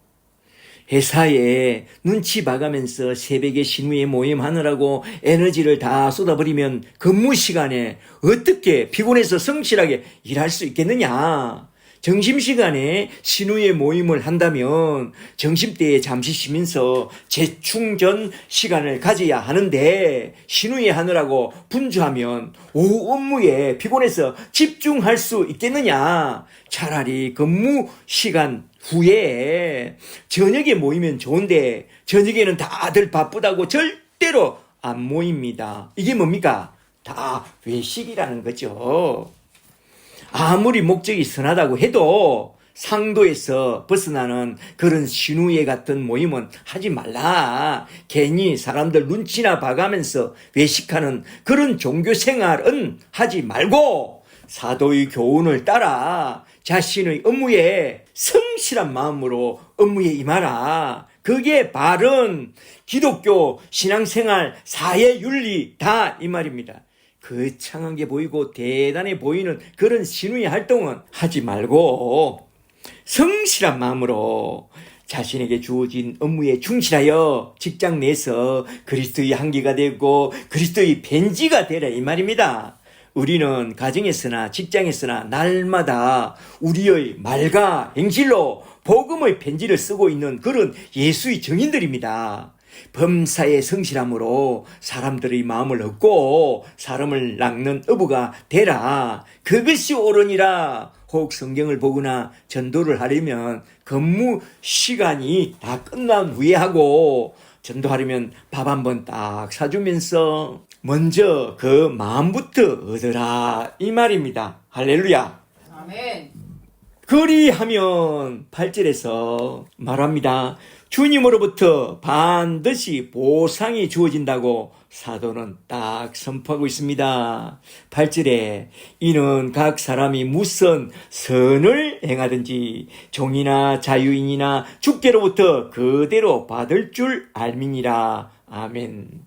회사에 눈치 봐가면서 새벽에 신우의 모임 하느라고 에너지를 다 쏟아버리면 근무 시간에 어떻게 피곤해서 성실하게 일할 수 있겠느냐? 점심시간에 신우의 모임을 한다면 점심때에 잠시 쉬면서 재충전 시간을 가져야 하는데 신우회 하느라고 분주하면 오후 업무에 피곤해서 집중할 수 있겠느냐? 차라리 근무 시간 후에 저녁에 모이면 좋은데 저녁에는 다들 바쁘다고 절대로 안 모입니다. 이게 뭡니까? 다 외식이라는 거죠. 아무리 목적이 선하다고 해도 상도에서 벗어나는 그런 신우회 같은 모임은 하지 말라. 괜히 사람들 눈치나 봐가면서 외식하는 그런 종교 생활은 하지 말고 사도의 교훈을 따라 자신의 업무에 성실한 마음으로 업무에 임하라. 그게 바른 기독교 신앙생활 사회윤리다 이 말입니다. 거창하게 보이고 대단해 보이는 그런 신우의 활동은 하지 말고 성실한 마음으로 자신에게 주어진 업무에 충실하여 직장 내에서 그리스도의 향기가 되고 그리스도의 벤지가 되라 이 말입니다. 우리는 가정에서나 직장에서나 날마다 우리의 말과 행실로 복음의 펜지를 쓰고 있는 그런 예수의 증인들입니다. 범사에 성실함으로 사람들의 마음을 얻고 사람을 낚는 어부가 되라. 그것이 옳으니라. 혹 성경을 보거나 전도를 하려면 근무 시간이 다 끝난 후에 하고 전도하려면 밥 한번 딱 사주면서 먼저 그 마음부터 얻으라 이 말입니다. 할렐루야. 아멘. 그리하면 8절에서 말합니다. 주님으로부터 반드시 보상이 주어진다고 사도는 딱 선포하고 있습니다. 8절에 이는 각 사람이 무슨 선을 행하든지 종이나 자유인이나 주께로부터 그대로 받을 줄 알미니라. 아멘.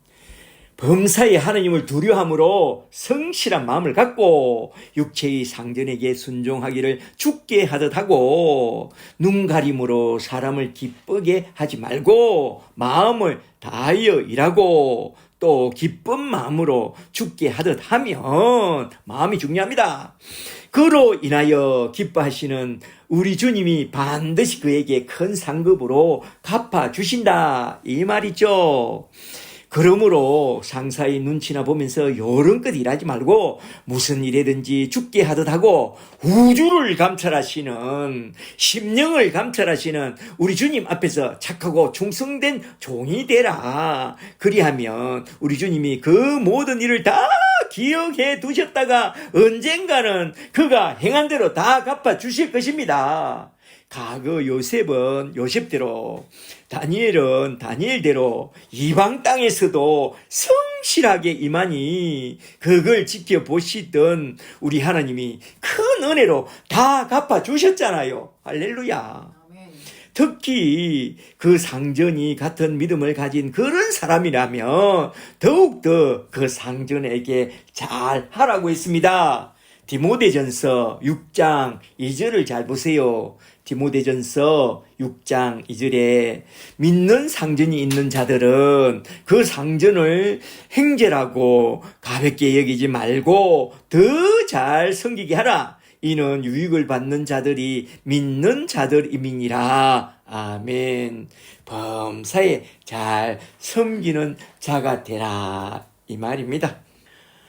범사에 하느님을 두려함으로 성실한 마음을 갖고 육체의 상전에게 순종하기를 죽게 하듯 하고 눈가림으로 사람을 기쁘게 하지 말고 마음을 다하여 일하고 또 기쁜 마음으로 죽게 하듯 하면 마음이 중요합니다. 그로 인하여 기뻐하시는 우리 주님이 반드시 그에게 큰 상급으로 갚아주신다 이 말이죠. 그러므로 상사의 눈치나 보면서 요런껏 일하지 말고 무슨 일이든지 죽게 하듯 하고 우주를 감찰하시는 심령을 감찰하시는 우리 주님 앞에서 착하고 충성된 종이 되라. 그리하면 우리 주님이 그 모든 일을 다 기억해 두셨다가 언젠가는 그가 행한 대로 다 갚아 주실 것입니다. 과거 요셉은 요셉대로 다니엘은 다니엘대로 이방 땅에서도 성실하게 임하니 그걸 지켜보시던 우리 하나님이 큰 은혜로 다 갚아주셨잖아요. 할렐루야. 아멘. 특히 그 상전이 같은 믿음을 가진 그런 사람이라면 더욱더 그 상전에게 잘 하라고 했습니다. 디모데전서 6장 2절을 잘 보세요. 디모데전서 6장 2절에 믿는 상전이 있는 자들은 그 상전을 행제라고 가볍게 여기지 말고 더 잘 섬기게 하라. 이는 유익을 받는 자들이 믿는 자들임이니라. 아멘. 범사에 잘 섬기는 자가 되라 이 말입니다.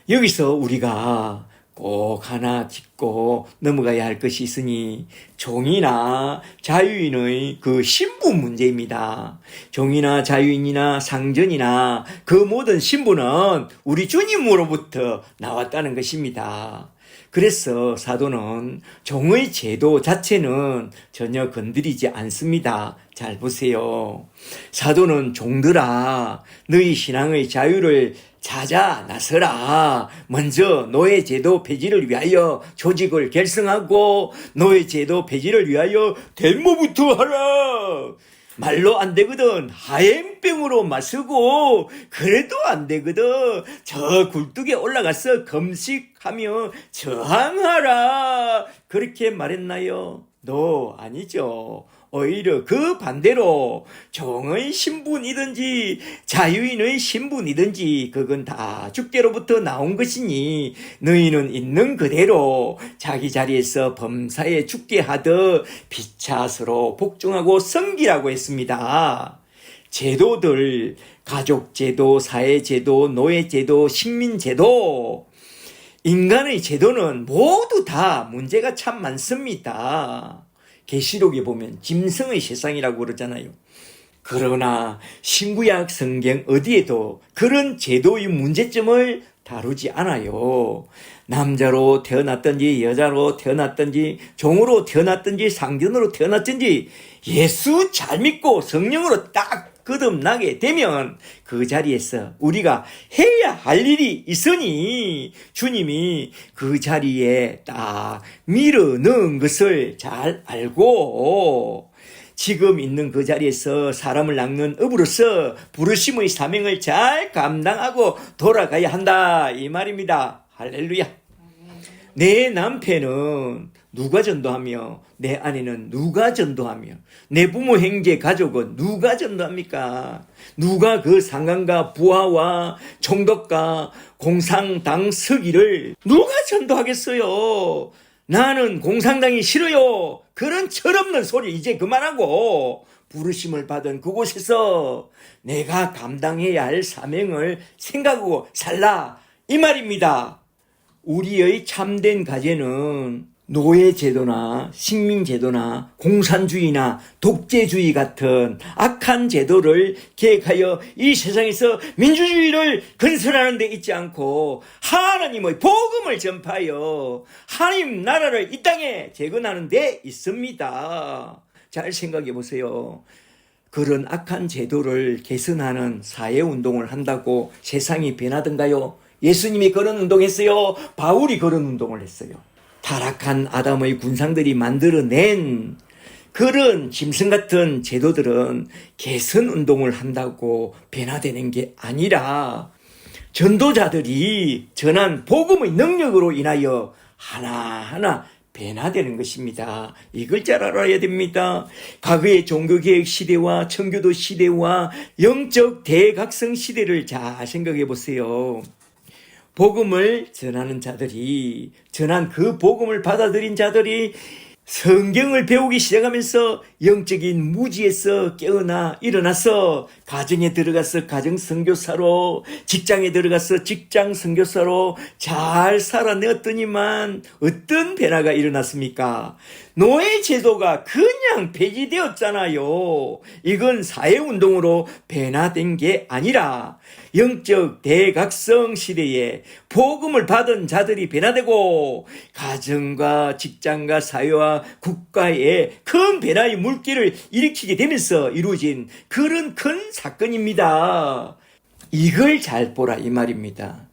여기서 우리가 꼭 하나 짚고 넘어가야 할 것이 있으니 종이나 자유인의 그 신분 문제입니다. 종이나 자유인이나 상전이나 그 모든 신분은 우리 주님으로부터 나왔다는 것입니다. 그래서 사도는 종의 제도 자체는 전혀 건드리지 않습니다. 잘 보세요. 사도는 종들아 너희 신앙의 자유를 찾아 나서라. 먼저 노예제도 폐지를 위하여 조직을 결성하고 노예제도 폐지를 위하여 데모부터 하라. 말로 안 되거든 하얀병으로 마시고 그래도 안 되거든 저 굴뚝에 올라가서 금식하며 저항하라. 그렇게 말했나요? 아니죠. 오히려 그 반대로 종의 신분이든지 자유인의 신분이든지 그건 다 주께로부터 나온 것이니 너희는 있는 그대로 자기 자리에서 범사에 죽게 하듯 피차스로 복종하고 섬기라고 했습니다. 제도들 가족제도, 사회제도, 노예제도, 식민제도 인간의 제도는 모두 다 문제가 참 많습니다. 계시록에 보면 짐승의 세상이라고 그러잖아요. 그러나 신구약 성경 어디에도 그런 제도의 문제점을 다루지 않아요. 남자로 태어났든지 여자로 태어났든지 종으로 태어났든지 상전으로 태어났든지 예수 잘 믿고 성령으로 딱 거듭나게 되면 그 자리에서 우리가 해야 할 일이 있으니 주님이 그 자리에 딱 밀어 넣은 것을 잘 알고 지금 있는 그 자리에서 사람을 낚는 업으로서 부르심의 사명을 잘 감당하고 돌아가야 한다 이 말입니다. 할렐루야. 내 남편은 누가 전도하며 내 아내는 누가 전도하며 내 부모 형제 가족은 누가 전도합니까? 누가 그 상관과 부하와 총독과 공산당 서기를 누가 전도하겠어요? 나는 공산당이 싫어요. 그런 철없는 소리 이제 그만하고 부르심을 받은 그곳에서 내가 감당해야 할 사명을 생각하고 살라 이 말입니다. 우리의 참된 가제는 노예제도나 식민제도나 공산주의나 독재주의 같은 악한 제도를 계획하여 이 세상에서 민주주의를 건설하는 데 있지 않고 하나님의 복음을 전파하여 하나님 나라를 이 땅에 재건하는 데 있습니다. 잘 생각해 보세요. 그런 악한 제도를 개선하는 사회운동을 한다고 세상이 변하던가요? 예수님이 그런 운동했어요. 바울이 그런 운동을 했어요. 타락한 아담의 군상들이 만들어낸 그런 짐승 같은 제도들은 개선 운동을 한다고 변화되는 게 아니라 전도자들이 전한 복음의 능력으로 인하여 하나하나 변화되는 것입니다. 이걸 잘 알아야 됩니다. 과거의 종교개혁 시대와 청교도 시대와 영적 대각성 시대를 잘 생각해 보세요. 복음을 전하는 자들이, 전한 그 복음을 받아들인 자들이 성경을 배우기 시작하면서 영적인 무지에서 깨어나 일어나서 가정에 들어가서 가정 선교사로, 직장에 들어가서 직장 선교사로 잘 살아내었더니만 어떤 변화가 일어났습니까? 노예 제도가 그냥 폐지되었잖아요. 이건 사회운동으로 변화된 게 아니라 영적 대각성 시대에 복음을 받은 자들이 변화되고 가정과 직장과 사회와 국가에 큰 변화의 물결을 일으키게 되면서 이루어진 그런 큰 사건입니다. 이걸 잘 보라 이 말입니다.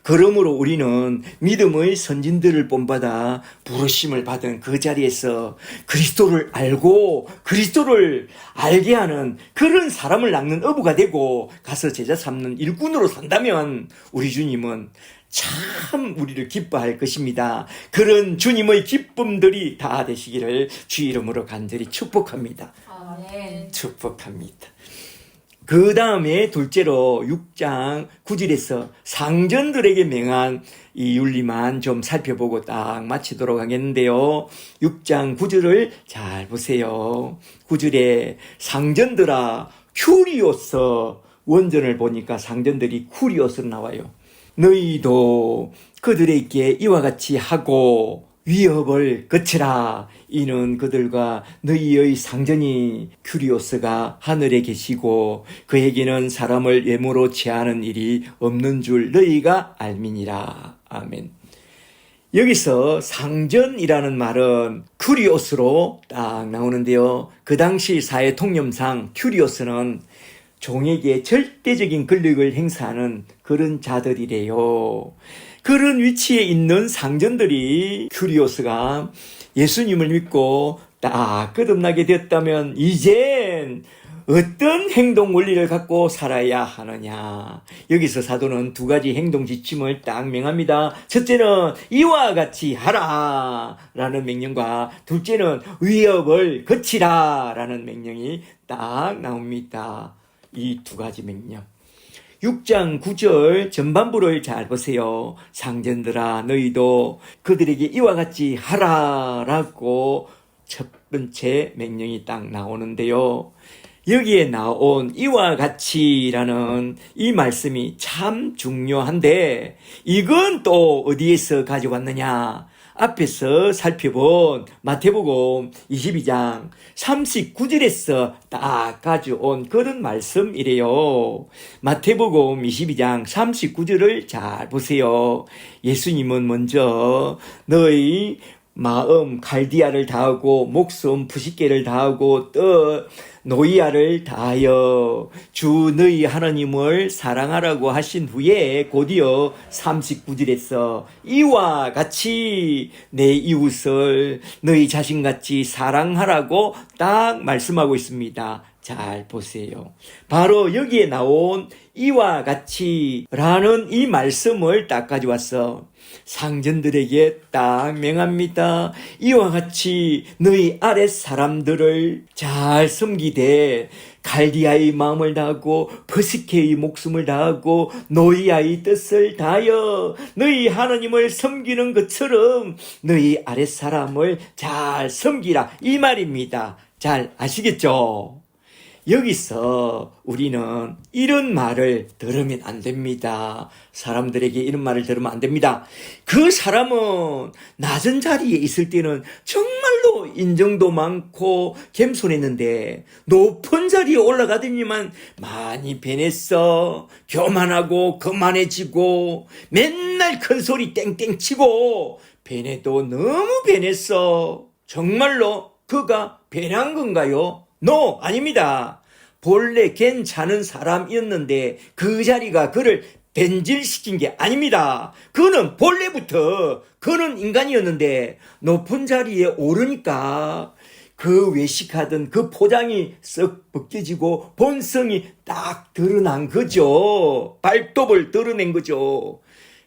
그러므로 우리는 믿음의 선진들을 본받아 부르심을 받은 그 자리에서 그리스도를 알고 그리스도를 알게 하는 그런 사람을 낚는 어부가 되고 가서 제자 삼는 일꾼으로 산다면 우리 주님은 참 우리를 기뻐할 것입니다. 그런 주님의 기쁨들이 다 되시기를 주 이름으로 간절히 축복합니다. 아멘. 축복합니다. 그 다음에 둘째로 6장 9절에서 상전들에게 명한 이 윤리만 좀 살펴보고 딱 마치도록 하겠는데요. 6장 9절을 잘 보세요. 9절에 상전들아 큐리오스, 원전을 보니까 상전들이 쿠리오스로 나와요. 너희도 그들에게 이와 같이 하고 위협을 거치라. 이는 그들과 너희의 상전이 큐리오스가 하늘에 계시고 그에게는 사람을 외모로 취하는 일이 없는 줄 너희가 알미니라. 아멘. 여기서 상전이라는 말은 큐리오스로 딱 나오는데요. 그 당시 사회 통념상 큐리오스는 종에게 절대적인 권력을 행사하는 그런 자들이래요. 그런 위치에 있는 상전들이 큐리오스가 예수님을 믿고 딱 거듭나게 됐다면 이젠 어떤 행동 원리를 갖고 살아야 하느냐. 여기서 사도는 두 가지 행동 지침을 딱 명합니다. 첫째는 이와 같이 하라 라는 명령과 둘째는 위협을 거치라 라는 명령이 딱 나옵니다. 이 두 가지 명령. 6장 9절 전반부를 잘 보세요. 상전들아 너희도 그들에게 이와 같이 하라라고 첫 번째 명령이 딱 나오는데요. 여기에 나온 이와 같이라는 이 말씀이 참 중요한데 이건 또 어디에서 가져왔느냐? 앞에서 살펴본 마태복음 22장 39절에서 딱 가져온 그런 말씀이래요. 마태복음 22장 39절을 잘 보세요. 예수님은 먼저 너희 마음 갈디아를 다하고 목숨 부싯개를 다하고 또 노이아를 다하여 주 너희 하나님을 사랑하라고 하신 후에 곧이어 39절에서 이와 같이 내 이웃을 너희 자신같이 사랑하라고 딱 말씀하고 있습니다. 잘 보세요. 바로 여기에 나온 이와 같이라는 이 말씀을 딱 가져왔어. 상전들에게 딱 명합니다. 이와 같이 너희 아랫 사람들을 잘 섬기되 갈디아의 마음을 다하고 버스케의 목숨을 다하고 노이아의 뜻을 다하여 너희 하나님을 섬기는 것처럼 너희 아랫 사람을 잘 섬기라 이 말입니다. 잘 아시겠죠? 여기서 우리는 이런 말을 들으면 안 됩니다. 사람들에게 이런 말을 들으면 안 됩니다. 그 사람은 낮은 자리에 있을 때는 정말로 인정도 많고 겸손했는데 높은 자리에 올라가더니만 많이 변했어. 교만하고 거만해지고 맨날 큰 소리 땡땡 치고 변해도 너무 변했어. 정말로 그가 변한 건가요? No, 아닙니다. 본래 괜찮은 사람이었는데 그 자리가 그를 변질시킨 게 아닙니다. 그는 본래부터 그는 인간이었는데 높은 자리에 오르니까 그 외식하던 그 포장이 썩 벗겨지고 본성이 딱 드러난 거죠. 발톱을 드러낸 거죠.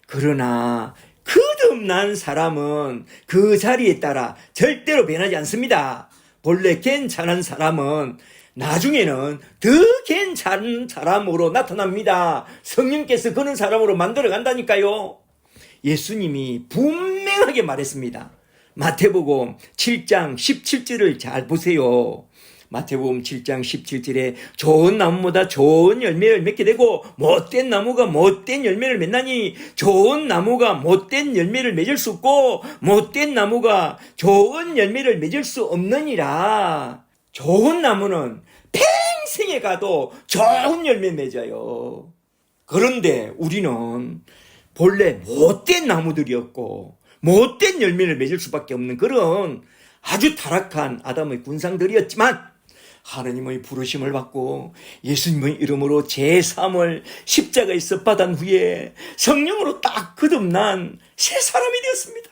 그러나 거듭난 사람은 그 자리에 따라 절대로 변하지 않습니다. 본래 괜찮은 사람은 나중에는 더 괜찮은 사람으로 나타납니다. 성령께서 그런 사람으로 만들어 간다니까요. 예수님이 분명하게 말했습니다. 마태복음 7장 17절을 잘 보세요. 마태복음 7장 17절에 좋은 나무보다 좋은 열매를 맺게 되고 못된 나무가 못된 열매를 맺나니 좋은 나무가 못된 열매를 맺을 수 없고 못된 나무가 좋은 열매를 맺을 수 없느니라. 좋은 나무는 평생에 가도 좋은 열매 맺어요. 그런데 우리는 본래 못된 나무들이었고 못된 열매를 맺을 수밖에 없는 그런 아주 타락한 아담의 군상들이었지만 하느님의 부르심을 받고 예수님의 이름으로 제3을 십자가에서 받은 후에 성령으로 딱 거듭난 새 사람이 되었습니다.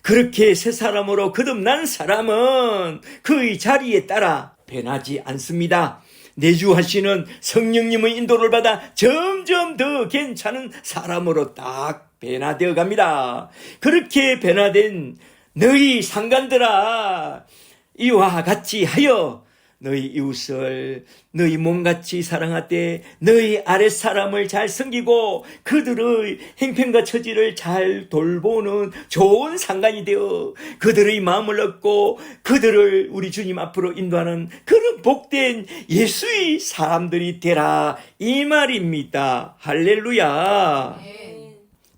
그렇게 새 사람으로 거듭난 사람은 그의 자리에 따라 변하지 않습니다. 내주하시는 성령님의 인도를 받아 점점 더 괜찮은 사람으로 딱 변화되어 갑니다. 그렇게 변화된 너희 상간들아 이와 같이 하여 너희 이웃을 너희 몸같이 사랑하되 너희 아랫사람을 잘 섬기고 그들의 행편과 처지를 잘 돌보는 좋은 상간이 되어 그들의 마음을 얻고 그들을 우리 주님 앞으로 인도하는 그런 복된 예수의 사람들이 되라 이 말입니다. 할렐루야.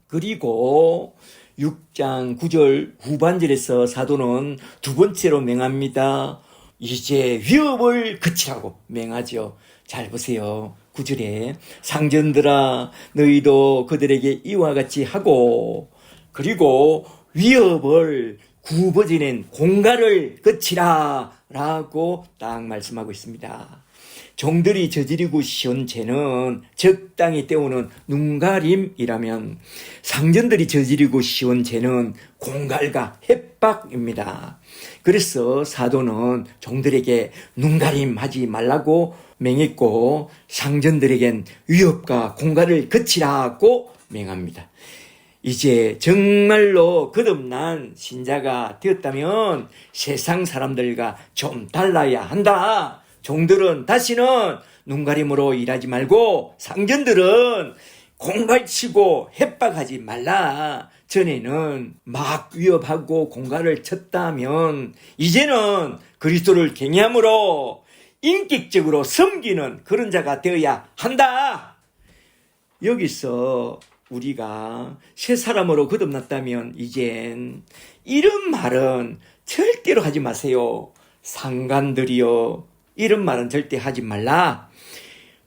그리고 6장 9절 후반절에서 사도는 두 번째로 명합니다. 이제 위협을 그치라고 맹하죠. 잘 보세요. 9절에 상전들아 너희도 그들에게 이와 같이 하고 그리고 위협을 구버지는 공갈을 그치라 라고 딱 말씀하고 있습니다. 종들이 저지르고 쉬운 죄는 적당히 때우는 눈가림이라면 상전들이 저지르고 쉬운 죄는 공갈과 협박입니다. 그래서 사도는 종들에게 눈가림하지 말라고 맹했고 상전들에겐 위협과 공갈을 그치라고 맹합니다. 이제 정말로 거듭난 신자가 되었다면 세상 사람들과 좀 달라야 한다. 종들은 다시는 눈가림으로 일하지 말고 상전들은 공갈치고 협박하지 말라. 전에는 막 위협하고 공갈을 쳤다면 이제는 그리스도를 경외함으로 인격적으로 섬기는 그런 자가 되어야 한다. 여기서 우리가 새 사람으로 거듭났다면 이젠 이런 말은 절대로 하지 마세요. 상관들이여, 이런 말은 절대 하지 말라.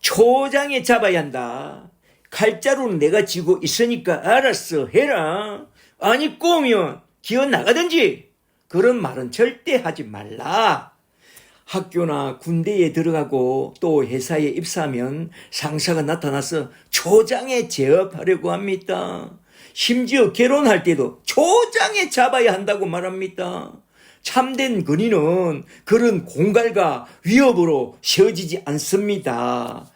초장에 잡아야 한다. 칼자루는 내가 쥐고 있으니까 알았어 해라. 아니 꼬면 기어 나가든지. 그런 말은 절대 하지 말라. 학교나 군대에 들어가고 또 회사에 입사하면 상사가 나타나서 초장에 제압하려고 합니다. 심지어 결혼할 때도 초장에 잡아야 한다고 말합니다. 참된 권위는 그런 공갈과 위협으로 세워지지 않습니다.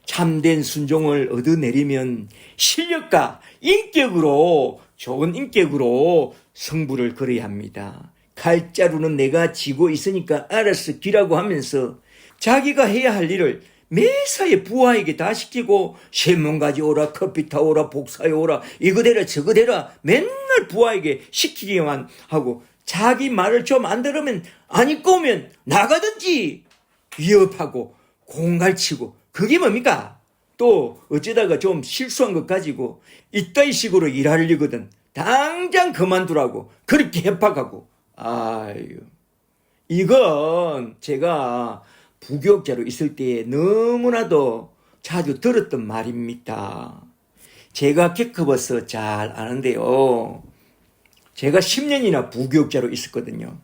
참된 순종을 얻어내려면 실력과 인격으로, 좋은 인격으로 승부를 걸어야 합니다. 칼자루는 내가 쥐고 있으니까 알아서 기라고 하면서 자기가 해야 할 일을 매사에 부하에게 다 시키고 세문가지 오라, 커피 타오라, 복사해 오라, 이거 대라 저거 대라 맨날 부하에게 시키기만 하고 자기 말을 좀 안 들으면 아니 꼬면 나가든지 위협하고 공갈치고, 그게 뭡니까? 또 어쩌다가 좀 실수한 것 가지고 이따위 식으로 일하려거든 당장 그만두라고 그렇게 협박하고. 아유, 이건 제가 부교육자로 있을 때 너무나도 자주 들었던 말입니다. 제가 겪어봐서 잘 아는데요. 제가 10년이나 부교육자로 있었거든요.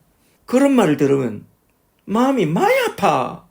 그런 말을 들으면 마음이 많이 아파.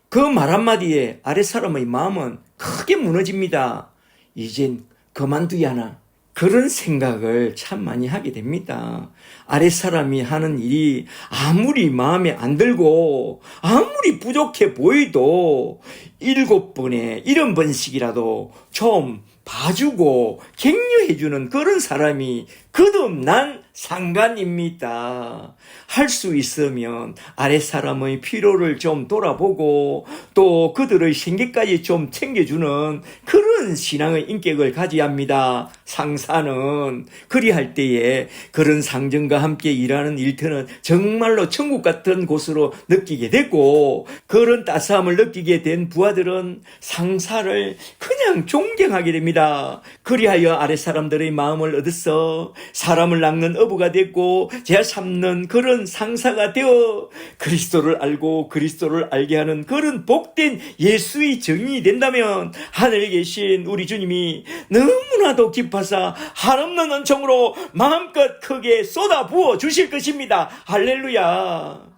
그 말 한마디에 아랫사람의 마음은 크게 무너집니다. 이젠 그만두야 하나. 그런 생각을 참 많이 하게 됩니다. 아랫사람이 하는 일이 아무리 마음에 안 들고 아무리 부족해 보이도 7번에 70번씩이라도 좀 봐주고 격려해주는 그런 사람이 거듭난 상관입니다. 할 수 있으면 아랫사람의 필요를 좀 돌아보고 또 그들의 생계까지 좀 챙겨주는 그런 신앙의 인격을 가져야 합니다. 상사는 그리할 때에 그런 상정과 함께 일하는 일터는 정말로 천국 같은 곳으로 느끼게 되고, 그런 따스함을 느끼게 된 부하들은 상사를 그냥 존경하게 됩니다. 그리하여 아랫사람들의 마음을 얻어서 사람을 낚는 어부가 됐고 제가 삼는 그런 상사가 되어 그리스도를 알고 그리스도를 알게 하는 그런 복된 예수의 증인이 된다면 하늘에 계신 우리 주님이 너무나도 기뻐서 한없는 은총으로 마음껏 크게 쏟아부어 주실 것입니다. 할렐루야.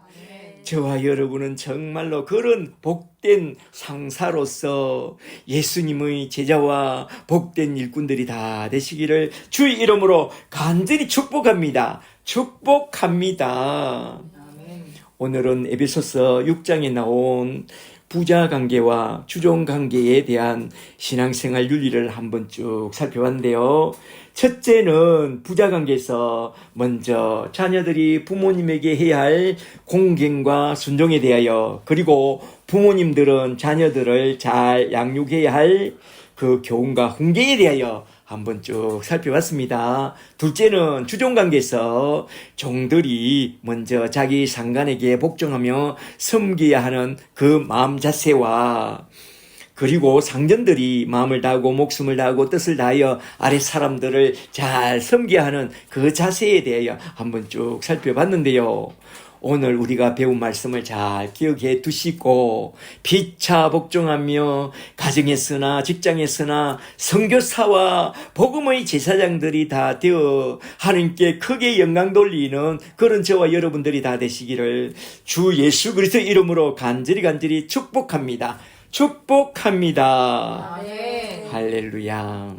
저와 여러분은 정말로 그런 복된 상사로서 예수님의 제자와 복된 일꾼들이 다 되시기를 주의 이름으로 간절히 축복합니다. 축복합니다. 오늘은 에베소서 6장에 나온 부자 관계와 주종 관계에 대한 신앙생활 윤리를 한번 쭉 살펴봤는데요. 첫째는 부자 관계에서 먼저 자녀들이 부모님에게 해야 할 공경과 순종에 대하여, 그리고 부모님들은 자녀들을 잘 양육해야 할 그 교훈과 훈계에 대하여 한번 쭉 살펴봤습니다. 둘째는 주종관계에서 종들이 먼저 자기 상관에게 복종하며 섬겨야 하는 그 마음 자세와, 그리고 상전들이 마음을 다하고 목숨을 다하고 뜻을 다하여 아랫 사람들을 잘 섬겨야 하는 그 자세에 대하여 한번 쭉 살펴봤는데요. 오늘 우리가 배운 말씀을 잘 기억해 두시고 피차 복종하며 가정에서나 직장에서나 선교사와 복음의 제사장들이 다 되어 하나님께 크게 영광 돌리는 그런 저와 여러분들이 다 되시기를 주 예수 그리스도 이름으로 간절히 축복합니다. 축복합니다. 아멘. 할렐루야.